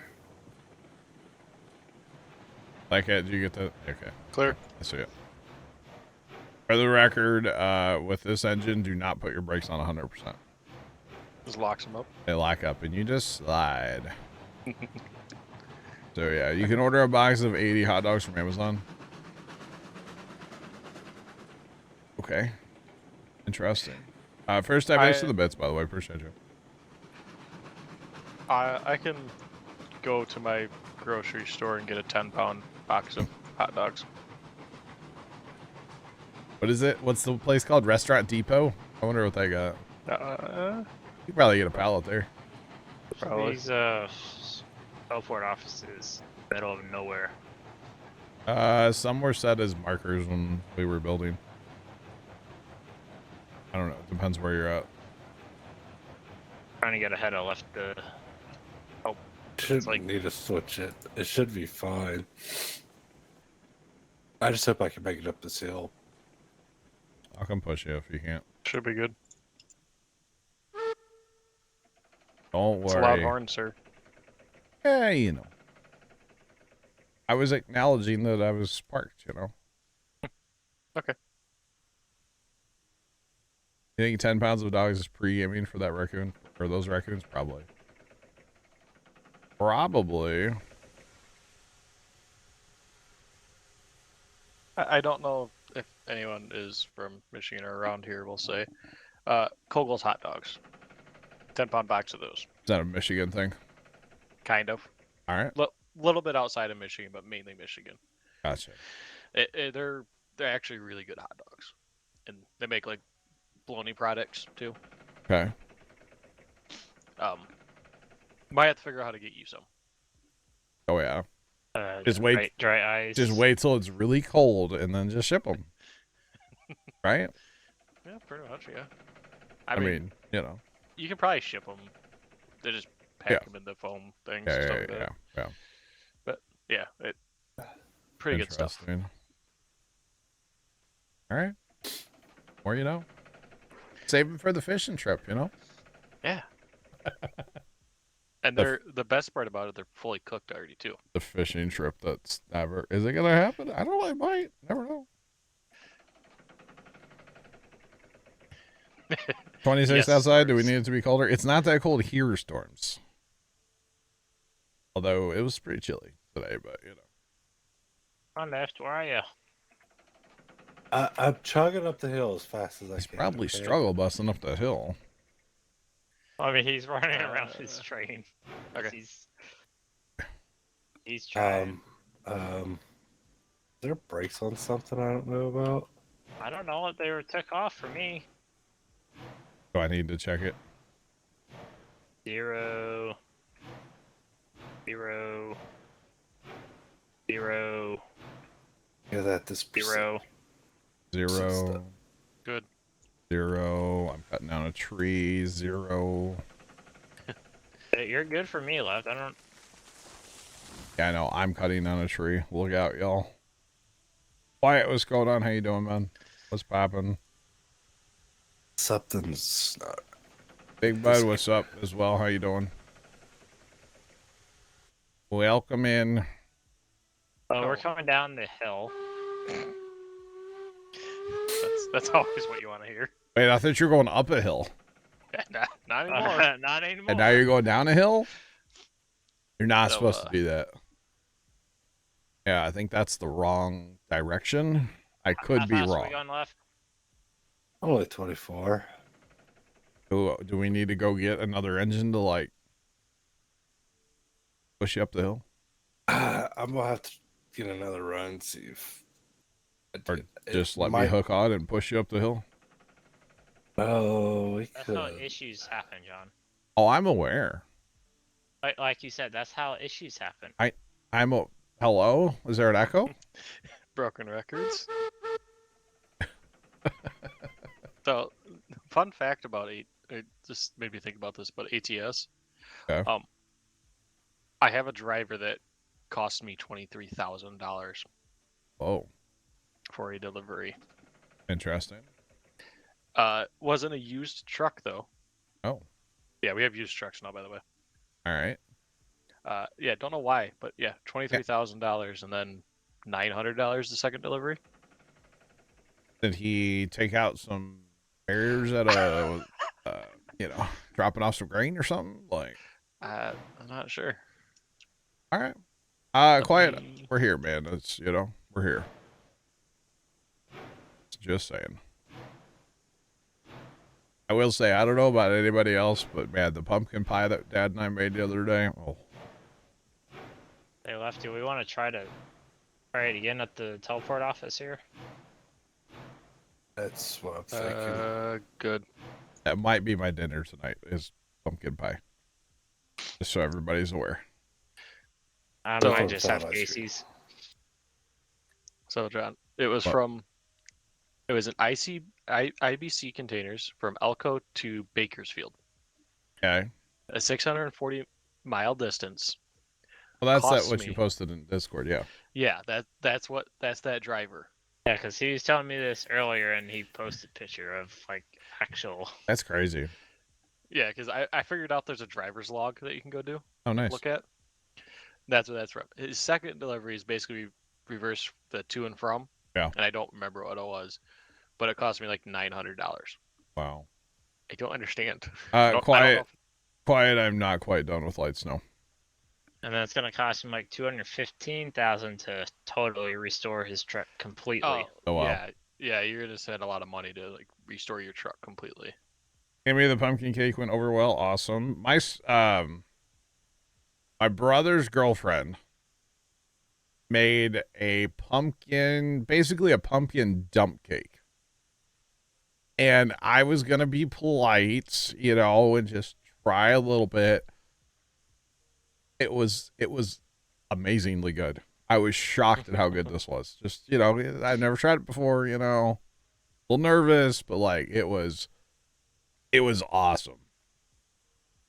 Like it? Did you get that? Okay,
Clear.
I see it. For the record, with this engine, do not put your brakes on 100%.
Just locks them up.
They lock up and you just slide. So yeah, you can order a box of 80 hot dogs from Amazon. Okay. Interesting. First time thanks to the bits, by the way. Appreciate you.
I can go to my grocery store and get a 10-pound box of hot dogs.
What is it? What's the place called? Restaurant Depot? I wonder what they got. You could probably get a pallet there.
Probably.
These helport offices, middle of nowhere.
Some were set as markers when we were building. I don't know. It depends where you're at.
Trying to get ahead. I left the. Oh,
Shouldn't
like-
need to switch it. It should be fine. I just hope I can make it up this hill.
I'll come push you if you can't.
Should be good.
Don't
It's a loud
worry.
horn, sir.
Yeah, you know. I was acknowledging that I was parked, you know.
Okay.
You think 10 pounds of dogs is pre-gaming for that raccoon? Or those raccoons? Probably. Probably.
I don't know if anyone is from Michigan or around here. We'll say, Kogel's hot dogs. 10-pound box of those.
Is that a Michigan thing?
Kind of.
All right.
Little bit outside of Michigan, but mainly Michigan.
Gotcha.
They're actually really good hot dogs, and they make like bologna products too.
Okay.
Might have to figure out how to get you some.
Oh, yeah. Just
dry,
wait.
Dry ice.
Just wait till it's really cold and then just ship them. Right?
Yeah, pretty much. Yeah.
I mean, you know.
you can probably ship them. They just pack
Yeah.
them in the foam things.
Yeah,
and
yeah,
stuff like
yeah,
that.
yeah.
Yeah, pretty good stuff.
Interesting. All right. More you know. Save them for the fishing trip, you know?
Yeah. And they're the best part about it. They're fully cooked already too.
The fishing trip that's never... Is it going to happen? I don't know. It might. Never know. 26
Yes,
outside. Do we
Storms.
need it to be colder? It's not that cold here, Storms. Although it was pretty chilly today, but you know.
On left, where are you?
I'm chugging up the hill as fast as I
He's
can.
probably
okay?
struggle busting up that hill.
I mean, he's running around his train.
Okay.
He's trying.
Is there brakes on something I don't know about?
I don't know what they were took off for me.
Do I need to check it?
0, 0, 0,
Yeah, that this
0.
Zero.
Good.
0. I'm cutting down a tree. 0.
You're good for me, left. I don't.
Yeah, I know. I'm cutting down a tree. Look out, y'all. Wyatt, what's going on? How you doing, man? What's popping?
something's not.
Big Bud, what's up as well? How you doing? Welcome in.
Oh, we're coming down the hill.
That's always what you want to hear.
Wait, I thought you were going up a hill.
Not anymore.
Not anymore.
And now you're going down a hill? You're not
So,
supposed to do that. Yeah, I think that's the wrong direction. I could
How
be
fast are we
wrong.
going left?
Only 24.
Do we need to go get another engine to, like, push you up the hill?
I'm gonna have to get another run, see if.
Or
It
just let me
might-
hook on and push you up the hill?
Oh, we
That's how
could.
issues happen, John.
Oh, I'm aware.
Like you said, that's how issues happen.
Hello? Is there an echo?
Broken records. So, fun fact about it just made me think about this, but ATS.
Okay.
I have a driver that cost me $23,000
Oh,
for a delivery.
interesting.
Wasn't a used truck though.
Oh,
Yeah, we have used trucks now, by the way.
all right.
Yeah, don't know why, but yeah, $23,000 and then $900 the second delivery.
Did he take out some barriers at a, dropping off some grain or something? Like,
I'm not sure.
all right. Quiet. We're here, man. It's, we're here. Just saying. I will say, I don't know about anybody else, but man, the pumpkin pie that Dad and I made the other day. Oh,
Hey, Lefty, we want to try it again at the teleport office here.
That's what I'm thinking.
Good.
that might be my dinner tonight is pumpkin pie. Just so everybody's aware.
I
So-
might just have
Ice cream.
Casey's.
So, John, it was
What?
from. It was an IBC containers from Elko to Bakersfield,
Okay.
a 640-mile distance.
Well, that's
Costs
what you
me.
posted in Discord. Yeah.
Yeah, that's that driver.
Yeah, because he was telling me this earlier, and he posted picture of like actual.
That's crazy.
Yeah, because I figured out there's a driver's log that you can go do
Oh, nice.
look at. That's what that's from. His second delivery is basically reverse the to and from.
Yeah.
And I don't remember what it was, but it cost me like $900.
Wow.
I don't understand. I don't know
Quiet. Quiet. I'm not quite done with light snow.
And then it's gonna cost him like 215,000 to totally restore his truck completely.
Oh, wow.
Yeah, you're gonna spend a lot of money to like restore your truck completely.
Amy, the pumpkin cake went over well. Awesome. My brother's girlfriend made a pumpkin, basically a pumpkin dump cake. And I was going to be polite, you know, and just try a little bit. It was amazingly good. I was shocked at how good this was. Just, you know, I've never tried it before, you know. A little nervous, but like it was awesome.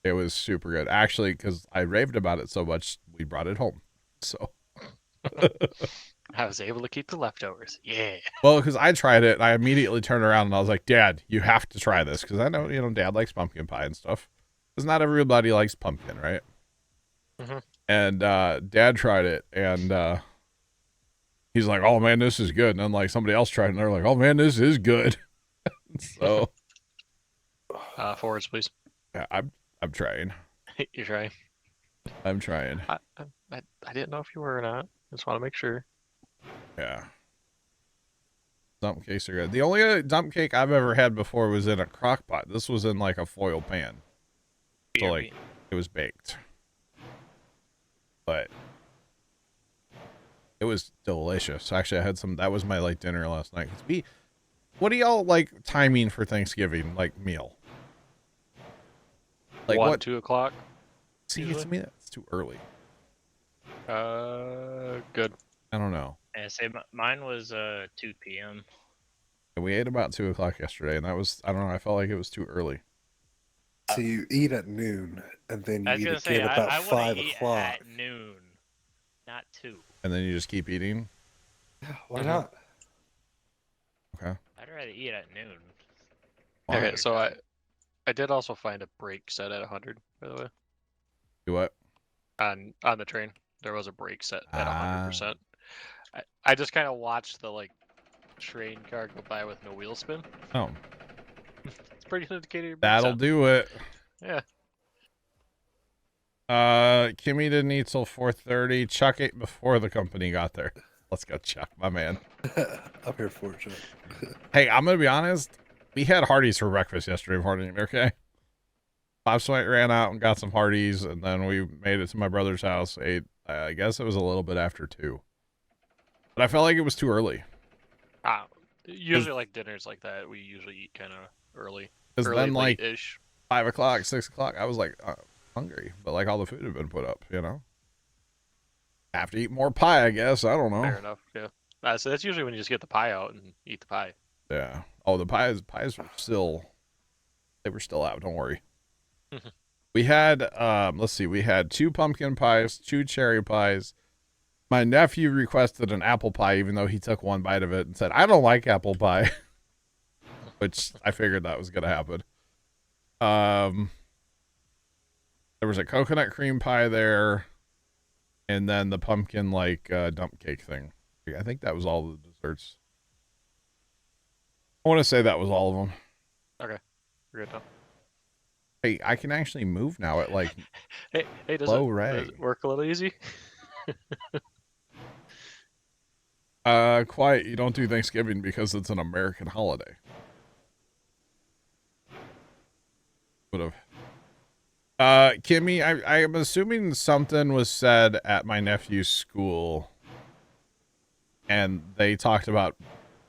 It was super good. Actually, because I raved about it so much, we brought it home. So
I was able to keep the leftovers. Yeah.
well, because I tried it, and I immediately turned around and I was like, Dad, you have to try this. Because I know, you know, Dad likes pumpkin pie and stuff. Because not everybody likes pumpkin, right?
Mm-hmm.
And Dad tried it, and he's like, oh, man, this is good. And then, like, somebody else tried it, and they're like, oh, man, this is good. So
Forwards, please.
yeah, I'm trying.
You're trying.
I'm trying.
I didn't know if you were or not. Just want to make sure.
Yeah. Dump cakes are good. The only other dump cake I've ever had before was in a crock pot. This was in like a foil pan. So like it was baked. But it was delicious. Actually, I had some, that was my like dinner last night. What do y'all like timing for Thanksgiving, like meal? Like
1,
what?
2 o'clock.
See,
usually?
to me that's too early.
Good.
I don't know.
Yeah, say mine was 2 p.m.
We ate about 2 o'clock yesterday, and that was, I don't know, I felt like it was too early.
So you eat at noon, and then
I
you
was
eat
gonna say
again about
I wanna
5
eat
o'clock.
at noon, not 2.
And then you just keep eating.
Yeah, why
Mhm.
not?
Okay.
I'd rather eat at noon.
Fine.
Okay, so I did also find a brake set at 100, by the way.
Do what?
On the train, there was a brake set at
Ah.
100%. I just kind of watched the like train car go by with no wheel spin.
Oh,
It's pretty indicator.
that'll do it.
Yeah.
Kimmy didn't eat till 4:30. Chuck ate before the company got there. Let's go, Chuck, my man.
I'm here for it, Chuck.
Hey, I'm gonna be honest. We had Hardee's for breakfast yesterday morning. Okay. Bob Sweat ran out and got some Hardee's, and then we made it to my brother's house. Ate. I guess it was a little bit after 2, but I felt like it was too early.
Usually like dinners like that, we usually eat kind of early.
Because
Early,
then like
late-ish.
5 o'clock, 6 o'clock, I was like hungry, but like all the food had been put up. You know. Have to eat more pie, I guess. I don't know.
Fair enough. Yeah. So that's usually when you just get the pie out and eat the pie.
Yeah. Oh, the pies were still, they were still out. Don't worry. We had, let's see, we had 2 pumpkin pies, 2 cherry pies. My nephew requested an apple pie, even though he took 1 bite of it and said, I don't like apple pie, which I figured that was going to happen. There was a coconut cream pie there, and then the pumpkin like dump cake thing. I think that was all the desserts. I want to say that was all of them.
Okay. We're good now.
Hey, I can actually move now at like
Hey, does
low
it
rate.
work a little easy?
Quiet. You don't do Thanksgiving because it's an American holiday. Would have. Kimmy, I am assuming something was said at my nephew's school, and they talked about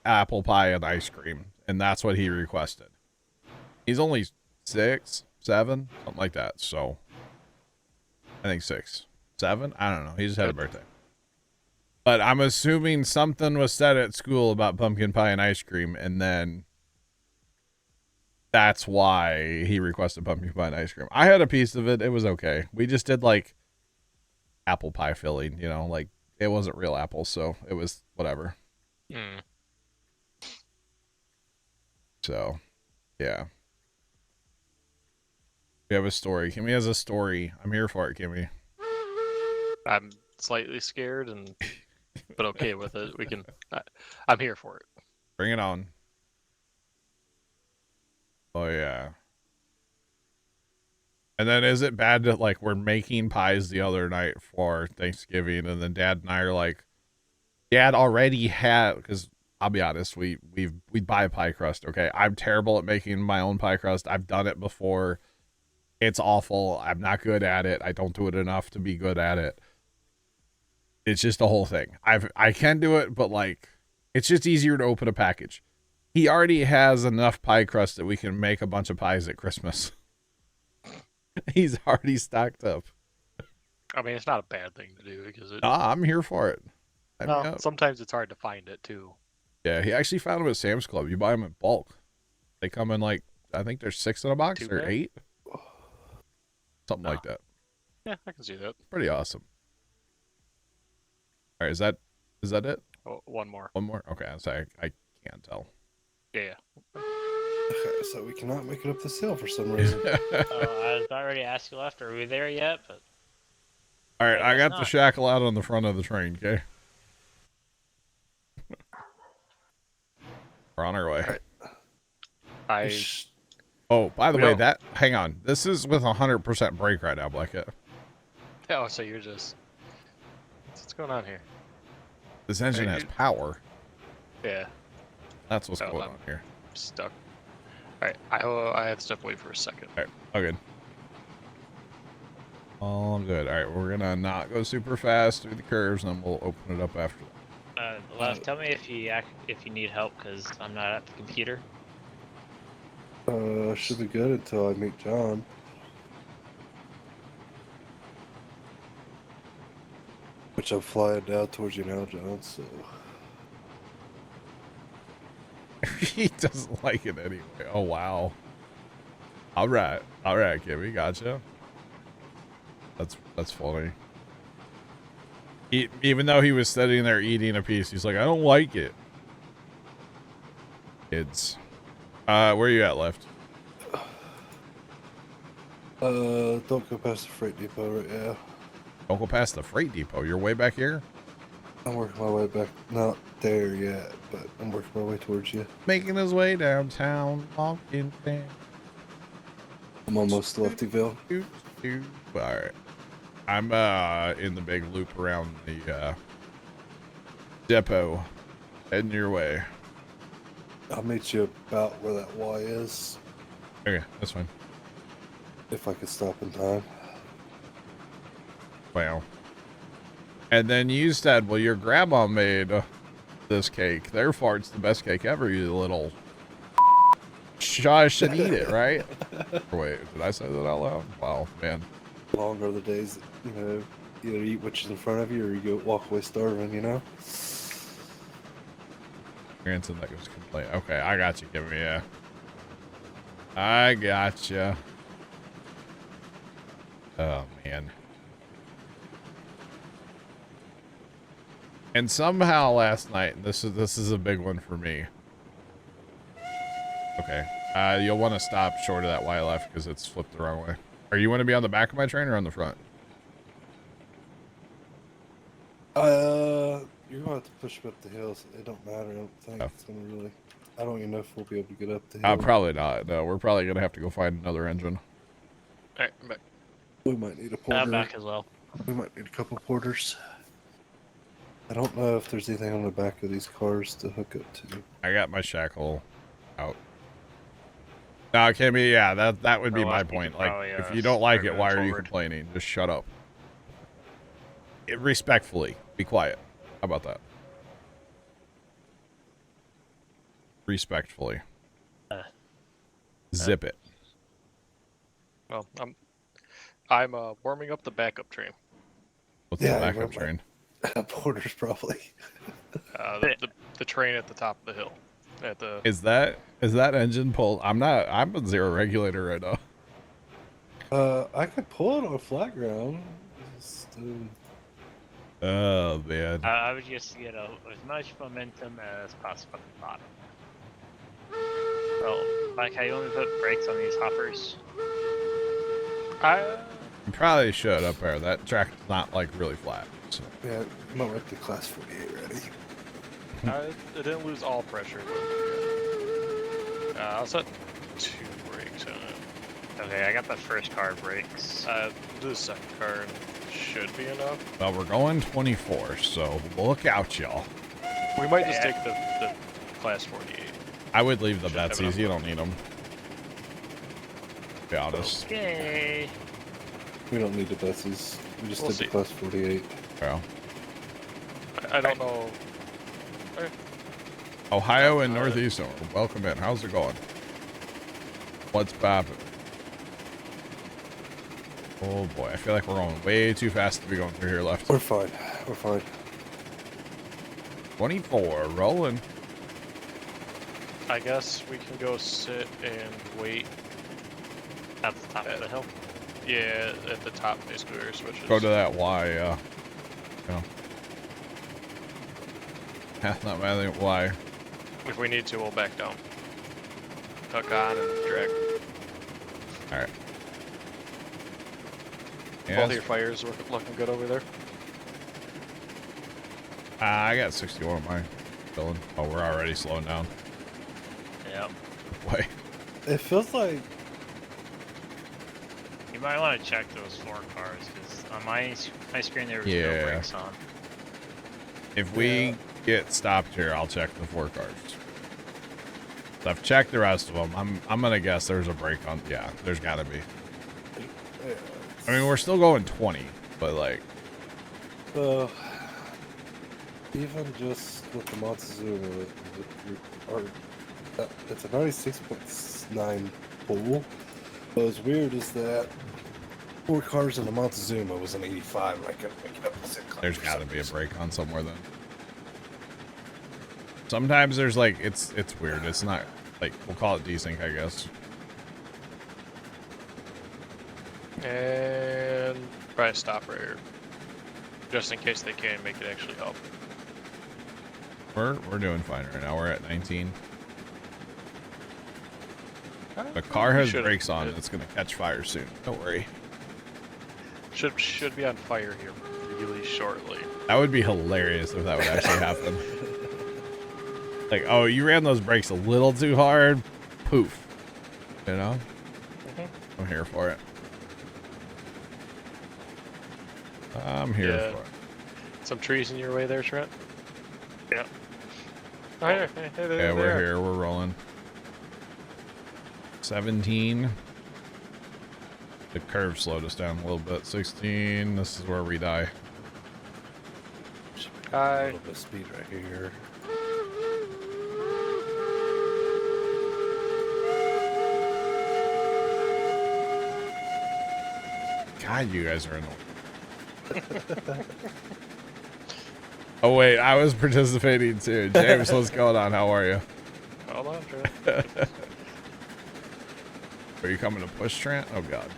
apple pie and ice cream, and that's what he requested. He's only 6, 7, something like that. So I think 6, 7. I don't know. He just had a birthday. But I'm assuming something was said at school about pumpkin pie and ice cream, and then that's why he requested pumpkin pie and ice cream. I had a piece of it. It was okay. We just did like apple pie filling, you know, like it wasn't real apples, so it was whatever.
Hmm.
So, yeah. We have a story. Kimmy has a story. I'm here for it, Kimmy.
I'm slightly scared but okay with it. I'm here for it.
Bring it on. Oh, yeah. And then is it bad that, like, we're making pies the other night for Thanksgiving, and then Dad and I are like, Dad already had, because I'll be honest, we buy pie crust, okay? I'm terrible at making my own pie crust. I've done it before. It's awful. I'm not good at it. I don't do it enough to be good at it. It's just the whole thing. I can do it, but like it's just easier to open a package. He already has enough pie crust that we can make a bunch of pies at Christmas. He's already stocked up.
I mean, it's not a bad thing to do because
I'm here for it.
sometimes it's hard to find it too.
Yeah, he actually found them at Sam's Club. You buy them in bulk. They come in like I think there's 6 in a box or 8. Something like that.
Yeah, I can see that.
Pretty awesome. All right, is that it?
Oh, one more.
One more? Okay, I'm sorry. I can't tell.
Yeah.
Okay, so we cannot make it up this hill for some reason.
Oh, I was about ready to ask you left. Are we there yet? But
All right, I
guess
got the
not.
shackle out on the front of the train, okay? We're on our way. Oh, by the way, hang on. This is with 100% brake right now, Blackhead.
Oh, so you're just. What's going on here?
This engine has power.
Yeah.
That's what's going
I'm
on here.
stuck. All right, I have to step away for a second.
All right, all good. All good. All right, we're gonna not go super fast through the curves, and then we'll open it up after.
Left, tell me if you need help because I'm not at the computer.
Should be good until I meet John. Which I'm flying down towards you now, John, so...
He doesn't like it anyway. Oh, wow. All right, Kimmy, gotcha. That's funny. Even though he was sitting there eating a piece, he's like, I don't like it. Kids. Where are you at, Left?
Don't go past the freight depot right now.
Don't go past the freight depot. You're way back here?
I'm working my way back. Not there yet, but I'm working my way towards you.
Making his way downtown, walking down.
I'm almost to Leftyville.
All right. I'm in the big loop around the depot, heading your way.
I'll meet you about where that Y is,
Okay, that's fine.
if I could stop in time.
Wow. And then you said, well, your grandma made this cake. Therefore, it's the best cake ever, you little shush and eat it, right? Wait, did I say that out loud? Wow, man.
Longer are the days that, you either eat what's in front of you or you go walk away starving,
Grandson that was complaining. Okay, I got you, Kimmy, yeah. I got you. Oh, man. And somehow last night, and this is a big one for me. Okay. You'll want to stop short of that Y left because it's flipped the wrong way. Are you want to be on the back of my train or on the front?
You're gonna have to push me up the hill. So it don't matter. I don't think it's gonna really. I don't even know if we'll be able to get up the hill.
Probably not. No, we're probably gonna have to go find another engine.
All right, I'm back.
We might need a porter.
I'm back as well.
We might need a couple porters. I don't know if there's anything on the back of these cars to hook up to.
I got my shackle out. Now, Kimmy, yeah, that would be
Oh,
my
I think
point.
you
Like,
probably,
if you don't like it,
start
why
moving
are you
forward.
complaining? Just shut up. Respectfully, be quiet. How about that? Respectfully. Zip it.
Well, I'm warming up the backup train.
What's
Yeah,
the
I
backup
remember.
train?
Porters probably.
The train at the top of the hill. At the
Is that engine pulled? I'm a zero regulator right now.
I could pull it on flat ground. Just,
Oh man.
I would just get as much momentum as possible at the bottom. Oh, like how you only put brakes on these hoppers.
You probably should up there. That track's not like really flat. So.
yeah, I'm not like the class 48 ready.
it didn't lose all pressure. But, I'll set 2 brakes on it.
Okay, I got the first car brakes.
Do the second car and should be enough.
Well, we're going 24, so look out, y'all.
We might just take the class 48.
I would leave the
Should have
Betsies.
enough
You
room.
don't need them. Be honest.
Okay.
We don't need the Betsies. We just
We'll
did
see.
the class 48.
Well,
I don't know.
Ohio and Northeastern, welcome in. How's it going? What's poppin'? Oh boy, I feel like we're going way too fast to be going through here left.
We're fine. We're fine.
24, rolling.
I guess we can go sit and wait.
At the top of the hill.
Yeah, at the top basically where switches.
Go to that Y, yeah. Not my Y.
If we need to, we'll back down. Hook on and drag.
Alright.
Both of your fires looking good over there.
I got 61 on mine. Filling. Oh, we're already slowing down.
Yep.
Boy.
It feels like
You might want to check those 4 cars because on my screen there was
Yeah.
no brakes on.
If we get stopped here, I'll check the 4 cars. So I've checked the rest of them. I'm gonna guess there's a brake on. Yeah, there's gotta be. I mean, we're still going 20, but like,
even just with the Montezuma, it's a 96.9 pull. But what's weird is that 4 cars in the Montezuma was an 85, and I couldn't make it up to 6.
there's gotta be a brake on somewhere then. Sometimes there's like, it's weird. It's not like, we'll call it desync, I guess.
And probably stop right here. Just in case they can't make it actually help.
We're doing fine right now. We're at 19. The car has brakes on. It's gonna catch fire soon. Don't worry.
Should be on fire here really shortly.
That would be hilarious if that would actually happen. Like, oh, you ran those brakes a little too hard. Poof. You know? I'm here for it. I'm here
Yeah.
for it.
Some trees in your way there, Trent?
Yep.
Oh, hey, there
Yeah,
they
we're
are.
here. We're rolling. 17. The curve slowed us down a little bit. 16. This is where we die.
A
Hi.
little bit of speed right here.
God, you guys are annoying. Oh, wait. I was participating too. James, what's going on? How are you?
Hold on, Trent.
Are you coming to push, Trent? Oh, God.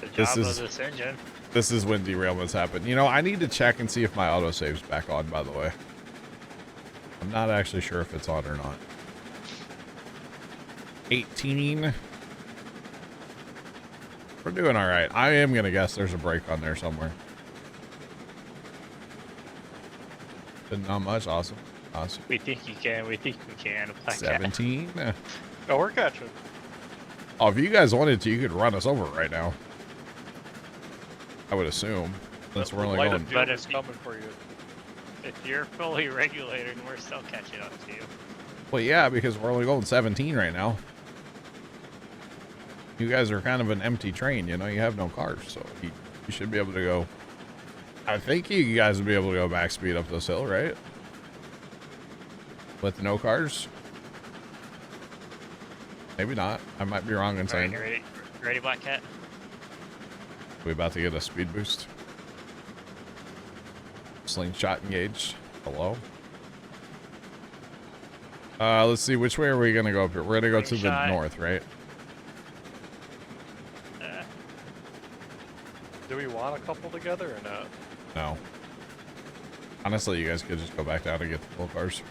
The
This
job
is-
of this engine.
This is when derailments happen. You know, I need to check and see if my autosave's back on, by the way. I'm not actually sure if it's on or not. 18. We're doing all right. I am going to guess there's a brake on there somewhere. But not much. Awesome. Awesome.
We think you can. We think we can. Black Cat.
17.
Oh, we're catching.
Oh, if you guys wanted to, you could run us over right now. I would assume. Since we're only
light
going...
of doom
But
is
if you-
coming for you.
If you're fully regulated, we're still catching up to you.
Well, yeah, because we're only going 17 right now. You guys are kind of an empty train, you know? You have no cars, so you should be able to go... I think you guys would be able to go max speed up this hill, right? With no cars? Maybe not. I might be wrong in
Alright,
saying...
you ready? Ready, Black Cat?
We about to get a speed boost? Slingshot engaged. Hello. Let's see. Which way are we gonna go up here? We're gonna go to the
Slingshot.
north, right?
Do we want a couple together or not?
No. Honestly, you guys could just go back down and get the full cars.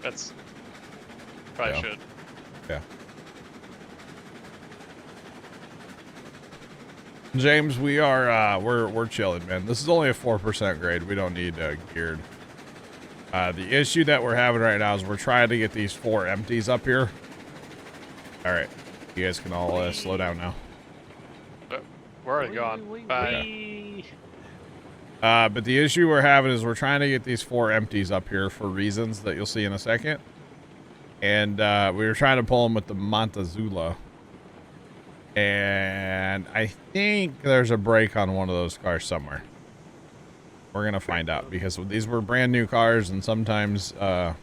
That's probably
Yeah.
should.
Yeah. James, we are we're chilling, man. This is only a 4% grade. We don't need geared. The issue that we're having right now is we're trying to get these 4 empties up here. All right, you guys can all slow down now.
We're already gone. Bye.
Wee.
But the issue we're having is we're trying to get these 4 empties up here for reasons that you'll see in a second. And we were trying to pull them with the Montezuma. And I think there's a break on one of those cars somewhere. We're going to find out because these were brand new cars. And sometimes, you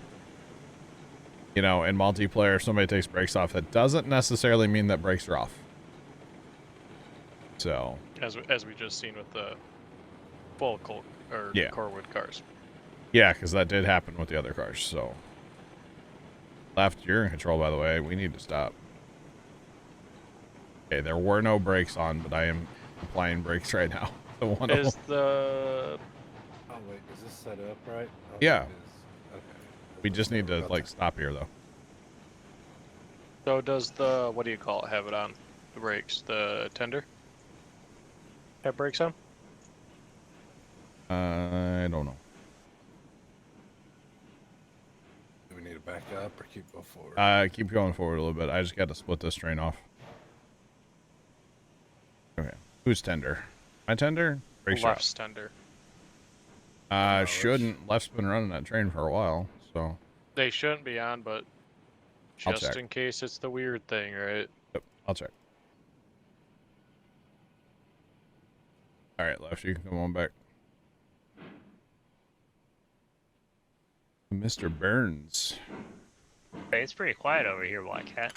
know, in multiplayer, if somebody takes brakes off, that doesn't necessarily mean that brakes are off. So,
As we just seen with the full
Yeah.
Corwood cars.
yeah, because that did happen with the other cars. So, left, you're in control, by the way. We need to stop. Okay, there were no brakes on, but I am applying brakes right now. The one of
Is
them.
the
Oh wait, is this set up right? Oh,
Yeah.
it is. Okay.
We just need to
About
like
that.
stop here though.
so does the what do you call it have it on the brakes? The tender have brakes on?
I don't know.
Do we need to back up or keep going forward?
Keep going forward a little bit. I just got to split this train off. Okay. Who's tender? My tender? Brake shop.
Left's tender.
Shouldn't. Left's been running that train for a while, so.
They shouldn't be on, but
I'll
just
check.
in case it's the weird thing, right?
Yep, I'll check. All right, left, you can come on back. Mr. Burns.
Hey, it's pretty quiet over here, Black Cat.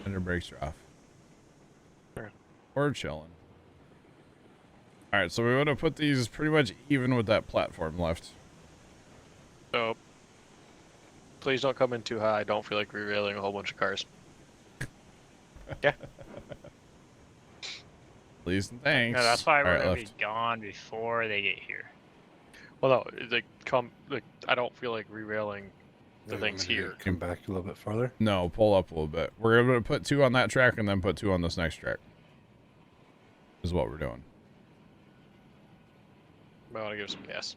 Tender brakes are off.
Sure.
We're chilling. All right, so we want to put these pretty much even with that platform left.
So please don't come in too high. I don't feel like rerailing a whole bunch of cars. Yeah.
Please and thanks.
No, that's why
All
we're
right,
gonna be
left.
gone before they get here.
Well, no, I don't feel like rerailing the
You
things
want me to
here.
Come back a little bit farther.
No, pull up a little bit. We're going to put 2 on that track and then put 2 on this next track. Is what we're doing.
I want to give some gas.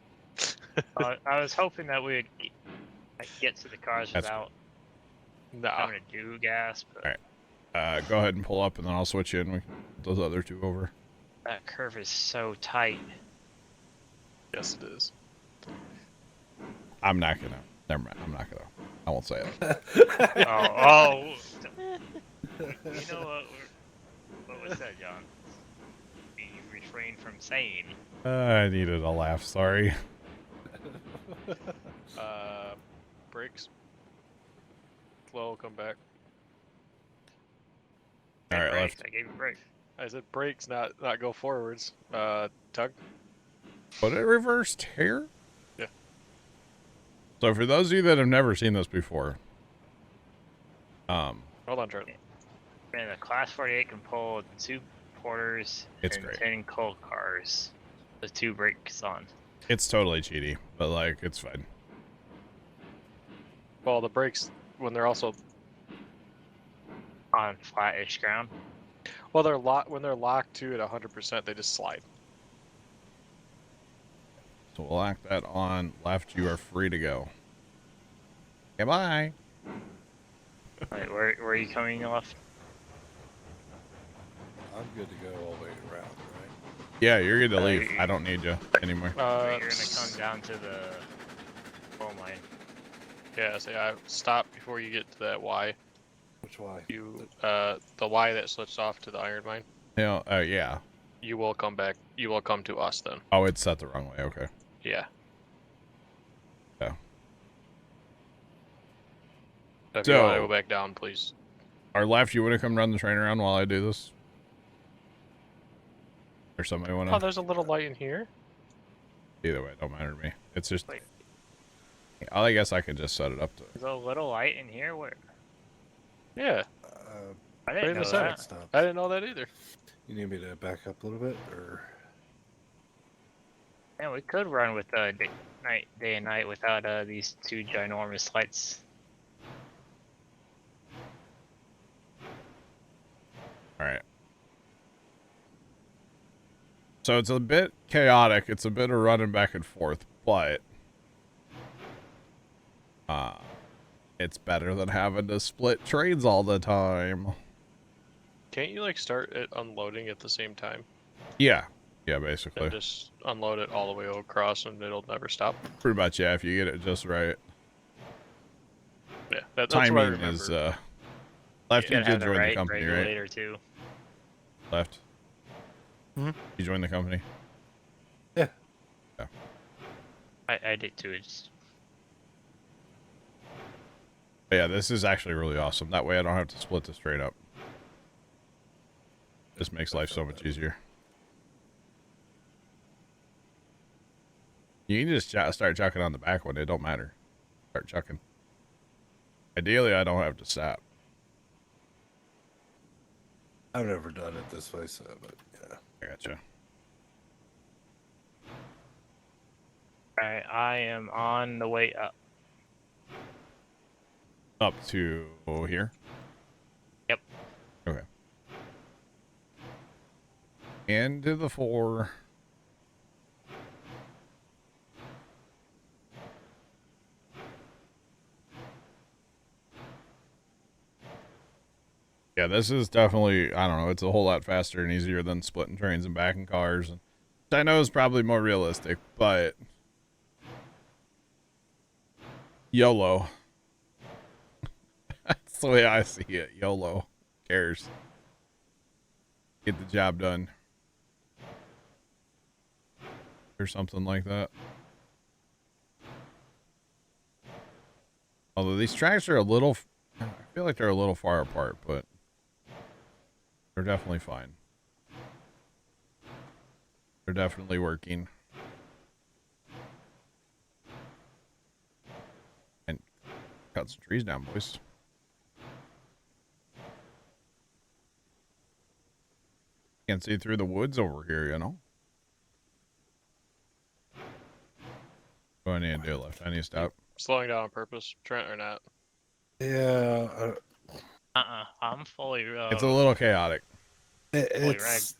I was hoping that we would get to the cars
That's
without
Nah.
having to do gas, but
Alright. Go ahead and pull up and then I'll switch you in. We can put those other 2 over.
that curve is so tight.
Yes, it is.
I'm not going to. Never mind. I'm not going to. I won't say it.
Oh. You know what was that, John? Be refrain from saying.
I needed a laugh. Sorry.
Brakes. Slow, come back.
All right,
Brakes,
left.
I gave you a break.
I said brakes, not go forwards. Tug.
Put it reversed here?
Yeah.
So for those of you that have never seen this before,
Hold on, Charlie.
Man, the Class 48 can pull 2 porters
It's
and
great.
10 coal cars. The 2 brakes on.
it's totally cheaty, but like it's fine.
Well, the brakes when they're also
On flat-ish ground.
well they're locked when they're locked to at 100%. They just slide.
So we'll lock that on. Left, you are free to go. Goodbye.
Wait, where are you coming left?
I'm good to go all the way around, right?
Yeah, you're good to leave. I don't need you anymore.
You're gonna come down to the coal mine.
Yeah, say I stop before you get to that Y.
Which way?
You the Y that switched off to the iron mine.
Yeah.
You will come back. You will come to us then.
Oh, it's set the wrong way. Okay.
Yeah.
Yeah.
If you want to
So-
go back down, please.
Our left, you want to come run the train around while I do this? Or somebody want
Oh,
to.
there's a little light in here.
Either way, it don't matter to me. It's just.
Wait.
I guess I could just set it up to.
There's a little light in here. Where?
Yeah,
I
right
didn't
in
know
the center.
that.
Stop.
I didn't know that either.
You need me to back up a little bit, or
Man, we could run with day and night without these two ginormous lights.
All right. So it's a bit chaotic. It's a bit of running back and forth, but it's better than having to split trains all the time.
Can't you like start it unloading at the same time
Yeah. Yeah, basically.
and just unload it all the way across and it'll never stop?
Pretty much, yeah, if you get it just right.
Yeah, that's what I
Timing
remember.
is, Left, you
gotta
did
have the
join the
right
company, right?
regulator too.
Left.
Hmm?
You joined the company?
I did too. It's
But yeah, this is actually really awesome. That way I don't have to split this straight up. This makes life so much easier. You can just start chucking on the back one. It don't matter. Start chucking. Ideally, I don't have to sap.
I've never done it this way, so but yeah.
I gotcha.
alright. I am on the way up.
Up to here?
Yep.
Okay. Into the 4. Yeah, this is definitely, I don't know, it's a whole lot faster and easier than splitting trains and backing cars. Which I know is probably more realistic, but YOLO. That's the way I see it. YOLO. Who cares? Get the job done. Or something like that. Although these tracks are a little, I feel like they're a little far apart, but they're definitely fine. They're definitely working. And cut some trees down, boys. Can't see through the woods over here, you know? What do I need to do left? I need to stop.
Slowing down on purpose, Trent, or not?
Yeah,
I'm fully.
It's a little chaotic.
it's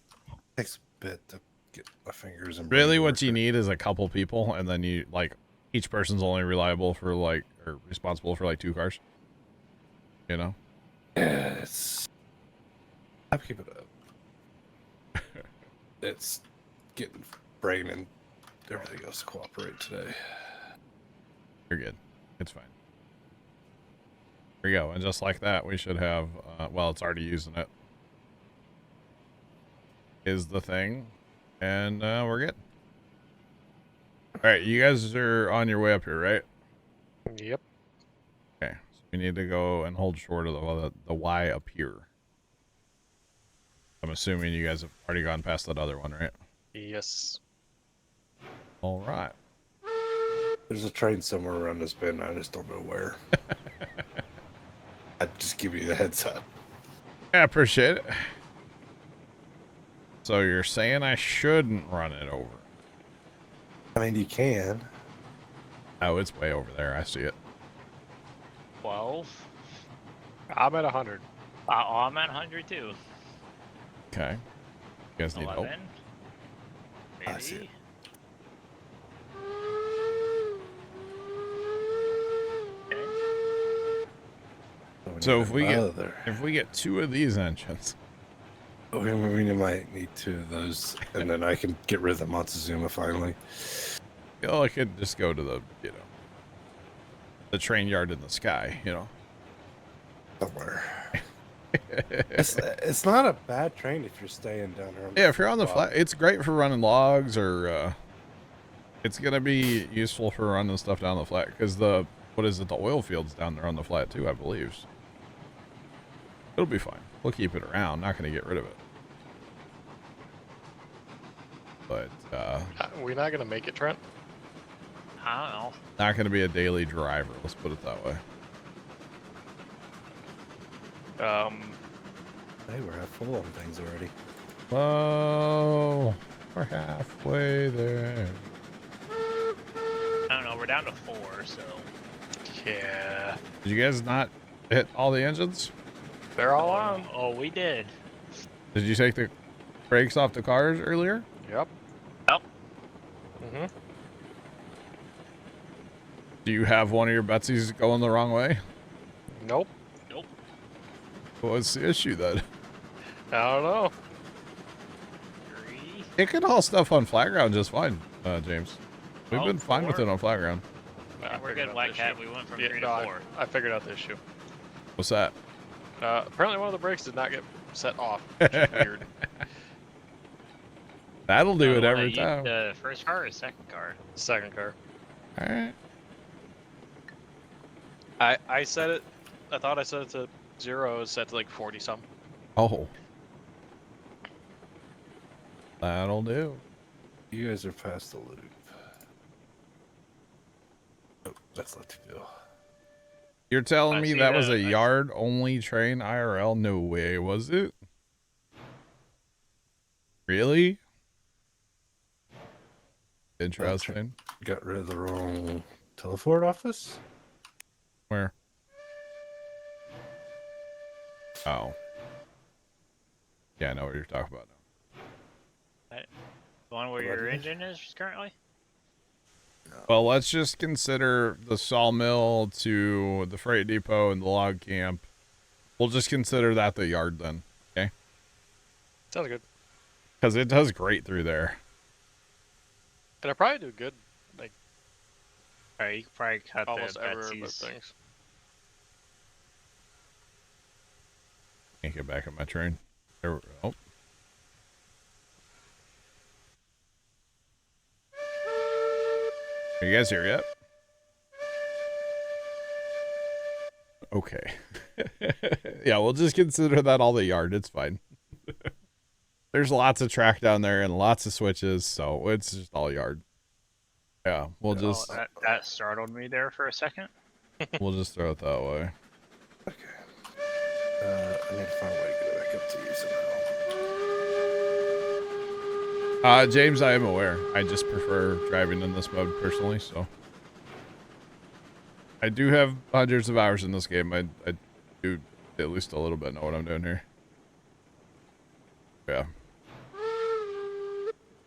takes a bit to get my fingers and
Really, what you need is a couple people, and then you, like, each person's only reliable for, like, or responsible for, like, 2 cars. You know?
It's. I'm keeping it up. It's getting brain and everything else to cooperate today.
You're good. It's fine. Here we go. And just like that, we should have, well, it's already using it. Is the thing. And we're good. All right, you guys are on your way up here, right?
Yep.
Okay, so we need to go and hold short of the Y up here. I'm assuming you guys have already gone past that other one, right?
Yes.
All right.
There's a train somewhere around this bend. I just don't know where. I'd just give you the heads up.
I appreciate it. So you're saying I shouldn't run it over?
I mean, you can.
Oh, it's way over there. I see it.
12.
I'm at 100.
I'm at 100 too.
Okay. You guys need help?
11. Maybe.
I see it.
Okay.
So if we get
Mother.
if we get 2 of these engines,
Okay, we might need 2 of those, and then I can get rid of the Montezuma finally.
you know, I could just go to the, you know, the train yard in the sky, you know.
Somewhere. It's not a bad train if you're staying down there.
Yeah, if you're on the
spot.
flat, it's great for running logs, or it's gonna be useful for running stuff down the flat because the oil fields down there on the flat too, I believe. It'll be fine. We'll keep it around. Not gonna get rid of it. but
We're not gonna make it, Trent.
I don't know.
not going to be a daily driver. Let's put it that way.
Hey, we're half full on things already.
Oh, we're halfway there.
I don't know. We're down to 4, so.
Yeah,
Did you guys not hit all the engines?
they're all on.
Oh, we did.
Did you take the brakes off the cars earlier?
Yep.
Yep.
Mhm.
Do you have one of your Betsies going the wrong way?
Nope.
Nope.
What's the issue then?
I don't know.
3.
It can haul stuff on flat ground just fine, James. We've
Oh,
been fine with
4?
it on flat ground.
I
We're
figured
good,
out
Black
the
Cat.
issue.
We went from
Yeah,
3
no,
to 4.
I figured out the issue.
What's that?
Apparently one of the brakes did not get set off, which is weird.
That'll do
The
it
one
every
that you-
time.
The first car or second car?
Second car.
All right.
I set it. I thought I set it to 0. It was set to like 40 some.
Oh. That'll do.
You guys are past the loop. Oh, that's not too good.
You're telling
I
me
see
that was a
that.
yard only train IRL? No way, was it? Really? Interesting.
Got rid of the wrong teleport office?
Where? Oh. Yeah, I know what you're talking about now.
The one where
What
your
is it?
engine is currently?
Well, let's just consider the sawmill to the freight depot and the log camp. We'll just consider that the yard then, okay?
Sounds good.
Because it does great through there.
And I probably do good like
Alright, you could probably cut
almost
the
everywhere but
Betsy's.
things.
Can't get back on my train. There we go. Are you guys here yet? Okay. Yeah, we'll just consider that all the yard. It's fine. There's lots of track down there and lots of switches, so it's just all yard. Yeah, we'll just
That startled me there for a second.
we'll just throw it that way.
I need to find a way to get back up to you somehow.
James, I am aware. I just prefer driving in this mode personally, so I do have hundreds of hours in this game. I do at least a little bit know what I'm doing here. Yeah.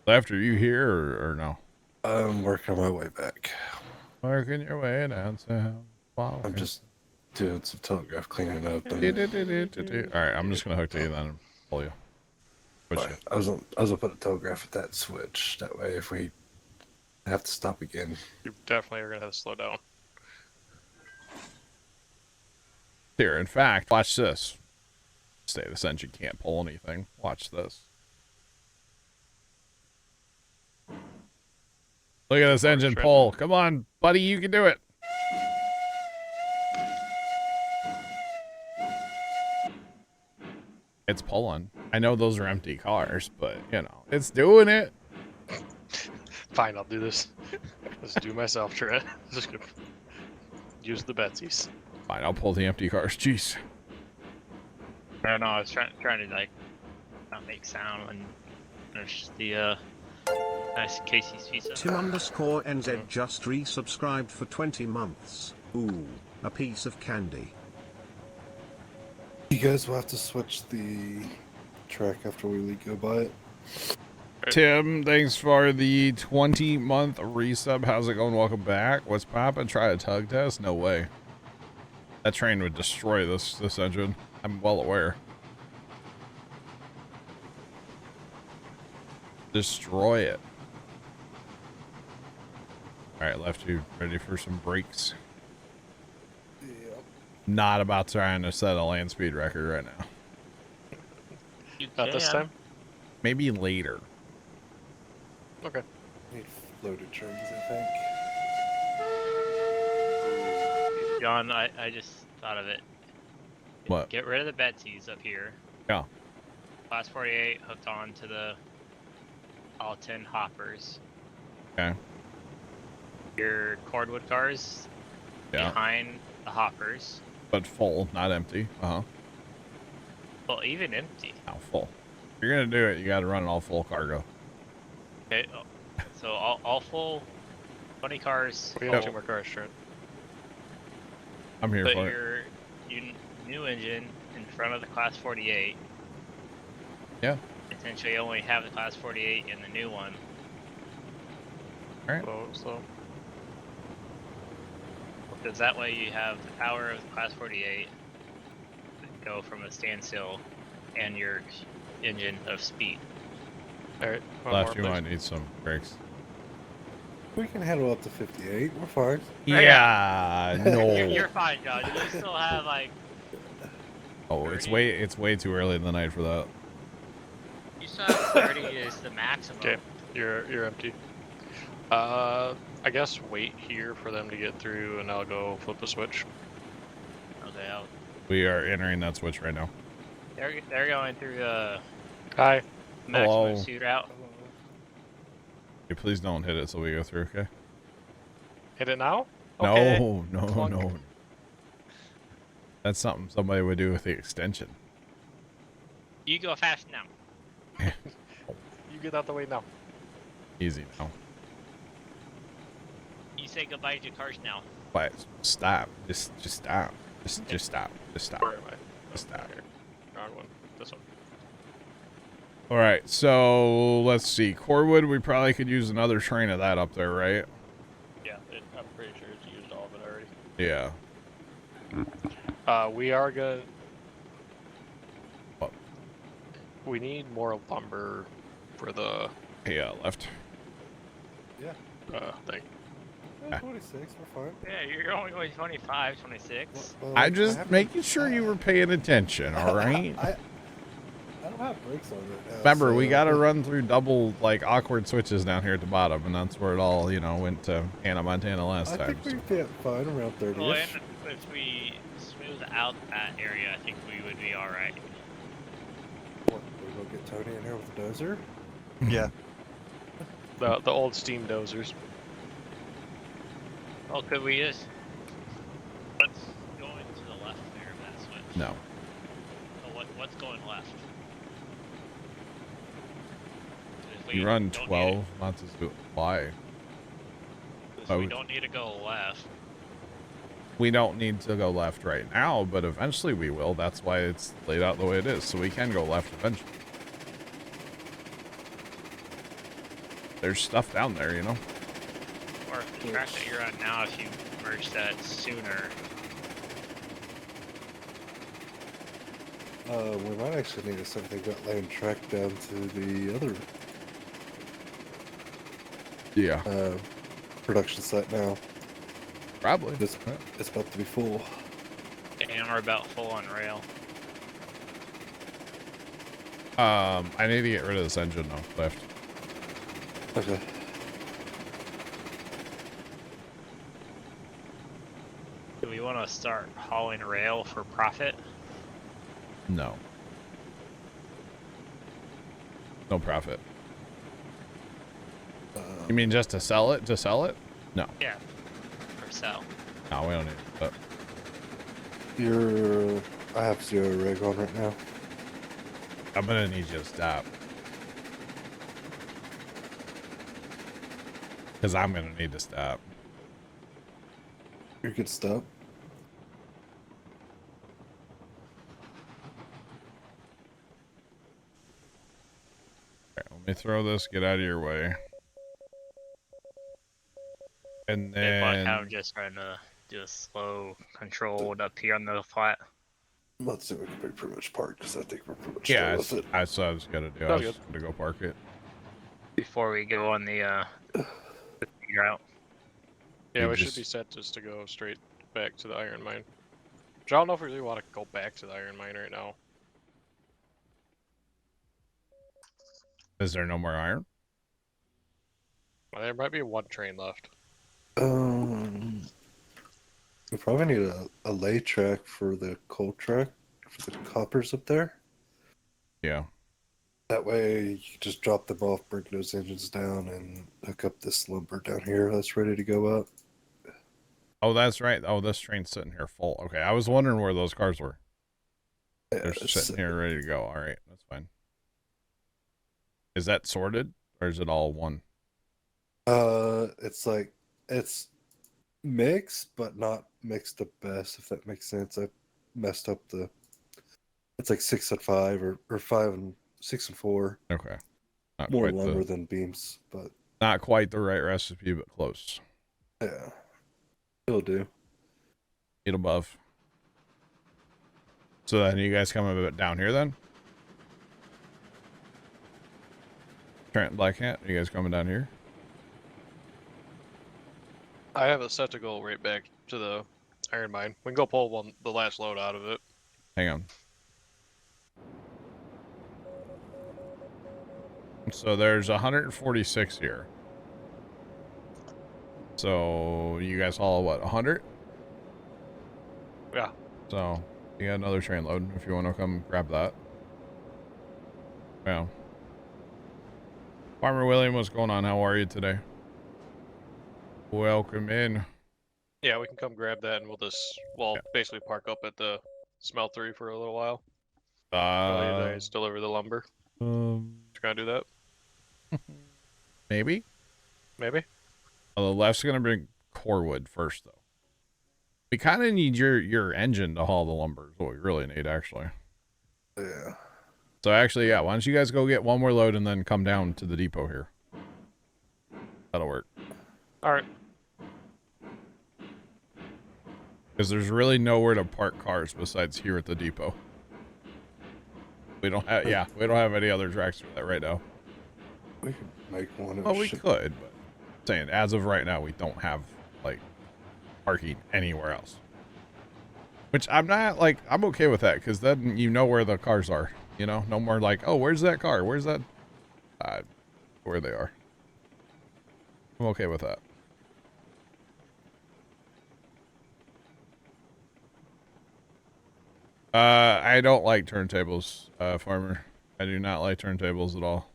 After you here or no?
I'm working on my way back.
Working your way down south. Wow.
I'm just doing some telegraph cleaning up.
All right, I'm just gonna hook to you then and pull you. Push
Fine.
you.
I was gonna put a telegraph at that switch. That way, if we have to stop again,
You definitely are gonna have to slow down.
Here, in fact, watch this. Say this engine can't pull anything. Watch this. Look at this engine pull. Come on, buddy, you can do it. It's pulling. I know those are empty cars, but, you know, it's doing it.
Fine, I'll do this. Let's do myself, Trent. Just gonna use the Betsy's.
Fine, I'll pull the empty cars. Jeez.
I don't know, I was trying to like not make sound and finish the nice Casey's pizza.
Tim_NZ just resubscribed for 20 months. Ooh, a piece of candy.
you guys will have to switch the track after we go by it.
Tim, thanks for the 20-month resub. How's it going? Welcome back. What's poppin'? Try a tug test? No way. That train would destroy this engine. I'm well aware. Destroy it. Alright, left, you ready for some brakes?
Yep.
Not about trying to set a land speed record right now.
You
Not this
can.
time.
Maybe later.
Okay.
Need floated trains, I think.
John, I just thought of it.
What?
Get rid of the Betsy's up here.
Yeah.
Class 48 hooked on to the all 10 hoppers.
Okay.
Your cordwood cars
Yeah.
behind the hoppers.
But full, not empty.
Well, even empty.
No, full. If you're gonna do it, you gotta run it all full cargo.
Okay, so all full 20 cars.
We have
full,
2 more cars, Trent.
I'm here
Put
for it.
your new engine in front of the Class 48.
Yeah.
Essentially, you only have the Class 48 in the new one.
Alright.
So
Because that way you have the power of the Class 48 go from a standstill and your engine of speed.
alright.
Left, you might need some brakes.
We can handle up to 58. We're fine.
Yeah, no.
You're fine, John. You still have like
Oh, it's
30.
way too early in the night for that.
you still have 30 is the maximum.
Okay, you're empty. I guess wait here for them to get through, and I'll go flip a switch.
Okay,
We are entering that switch right now.
they're going through the
Hi.
maximum
Hello.
shootout.
Hey, please don't hit it so we go through, okay?
Hit it now? Okay.
No.
Clunk.
That's something somebody would do with the extension.
You go fast now.
You get out the way now.
Easy now.
You say goodbye to your cars now.
But stop. Just stop. Just stop. Just stop.
Where am I?
Just stop.
Here. Wrong one. This one.
All right, so let's see. Corwood, we probably could use another train of that up there, right?
Yeah, I'm pretty sure it's used all of it already.
Yeah.
We are good.
What?
We need more lumber for the
Yeah, left.
thing.
Yeah, 26. We're fine.
Yeah, you're only going 25, 26.
Well,
I
I
just
have-
making sure you were paying attention, all right?
I don't have brakes on right now.
Remember, we
so-
got to run through double, like, awkward switches down here at the bottom, and that's where it all, you know, went to Hannah Montana last
I
time.
think we get fine around 30
Well,
ish.
and if we smooth out that area, I think we would be alright.
We go get Tony in here with the dozer.
Yeah.
The old steam dozers.
Oh, could we just... What's going to the left there of that switch?
No.
Oh, what's going left? If
You
we
run
don't
12, not to do why?
Need
I
we
would-
don't need to go left.
We don't need to go left right now, but eventually we will. That's why it's laid out the way it is, so we can go left eventually. There's stuff down there, you know?
Or the track that you're on now, if you merge that sooner.
We might actually need to something that lane track down to the other
Yeah.
production site now.
Probably.
It's about to be full.
And we're about full on rail.
I need to get rid of this engine though, left.
Okay.
Do we want to start hauling rail for profit?
No. No profit. You mean just to sell it? To sell it? No.
Yeah. Or sell.
No, we don't need it. But
I have 0 rig on right now.
I'm gonna need you to stop. Because I'm gonna need to stop.
You could stop.
Okay, let me throw this, get out of your way. And
If I
then
have just trying to do a slow controlled up here on the flat.
Let's see if we can pretty much park because I think we're pretty much
yeah,
done with it.
that's what I was gonna do. I
Sounds
was gonna go park it.
Before we go on the route.
Yeah,
You
we
just-
should be set just to go straight back to the iron mine. Which I don't know if we really want to go back to the iron mine right now.
Is there no more iron?
Well, there might be one train left.
We probably need a lay track for the coal track for the coppers up there.
Yeah.
That way, you can just drop them off, bring those engines down, and hook up this lumber down here that's ready to go out.
Oh, that's right. Oh, this train's sitting here full. Okay, I was wondering where those cars were.
Yeah,
They're sitting here ready to go. All right, that's fine. Is that sorted or is it all one?
It's like it's mixed, but not mixed the best. If that makes sense. I messed up the. It's like 6 and 5, or 5 and 6 and 4.
Okay, not
More
quite
lumber than beams, but
not quite the right recipe, but close.
yeah, it'll do.
8 above. So then you guys come a bit down here then? Trent and Black Hat, are you guys coming down here?
I have it set to go right back to the iron mine. We can go pull the last load out of it.
Hang on. So there's 146 here. So you guys haul what, 100?
Yeah.
So you got another train load if you want to come grab that. Yeah. Farmer William, what's going on? How are you today? Welcome in.
Yeah, we can come grab that, and we'll just basically park up at the smeltery for a little while. While you guys deliver the lumber. You're gonna do that?
Maybe.
Maybe.
Well, the left's gonna bring core wood first, though. We kind of need your engine to haul the lumber. Is what we really need, actually.
Yeah.
So actually, yeah. Why don't you guys go get one more load and then come down to the depot here? That'll work.
All right.
Because there's really nowhere to park cars besides here at the depot. We don't have, we don't have any other tracks for that right now.
We could make one.
Well, we could, but I'm saying as of right now, we don't have like parking anywhere else. Which I'm not like, I'm okay with that because then you know where the cars are. You know, no more like, oh, where's that car? Where's that? Where they are. I'm okay with that. I don't like turntables, Farmer. I do not like turntables at all.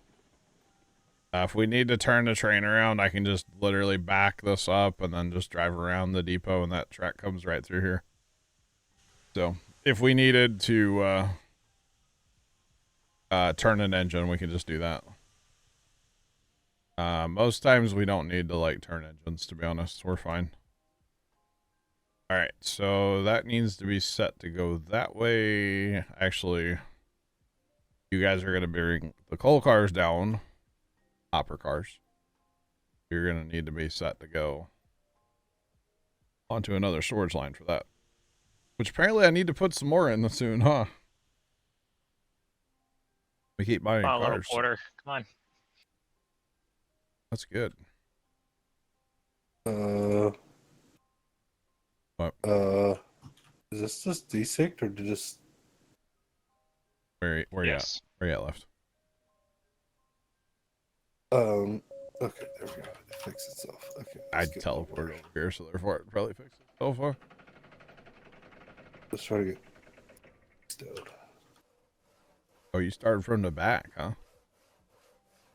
If we need to turn the train around, I can just literally back this up and then just drive around the depot and that track comes right through here. So if we needed to turn an engine, we can just do that. Most times we don't need to like turn engines, to be honest. We're fine. All right, so that needs to be set to go that way. Actually, you guys are going to bring the coal cars down, hopper cars. You're going to need to be set to go onto another storage line for that. Which apparently I need to put some more in soon, huh? We keep buying
Oh, a little
cars.
quarter. Come on.
That's good. What?
Is this just desynced or did this?
Where you
Yes.
at? Where you at left?
Okay, there we go. It fixed itself. Okay.
I'd teleport over here, so therefore it probably fixed it so far.
Let's try to get stowed.
Oh, you started from the back, huh?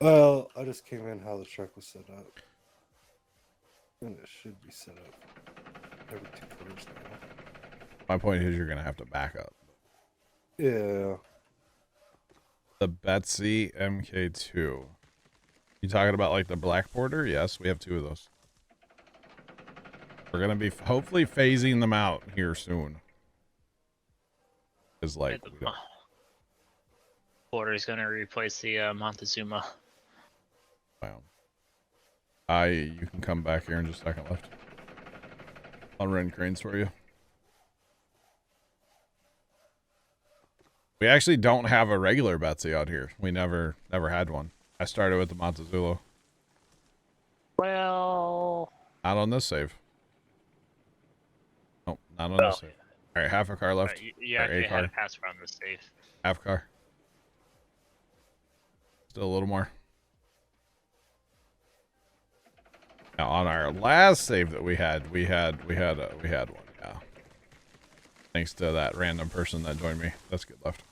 Well, I just came in how the truck was set up. And it should be set up every 2 quarters now.
My point is you're going to have to back up.
Yeah.
The Betsy MK2. You talking about like the black border? Yes, we have 2 of those. We're going to be hopefully phasing them out here soon. Is like
Border is going to replace the Montezuma.
Wow. You can come back here in just a second left. I'll run cranes for you. We actually don't have a regular Betsy out here. We never had one. I started with the Montezuma.
Well,
Not on this save. Nope, not on this save. All right, half a car left.
you actually had to pass around the safe.
Half car. Still a little more. Now on our last save that we had one. Yeah. Thanks to that random person that joined me. That's good left.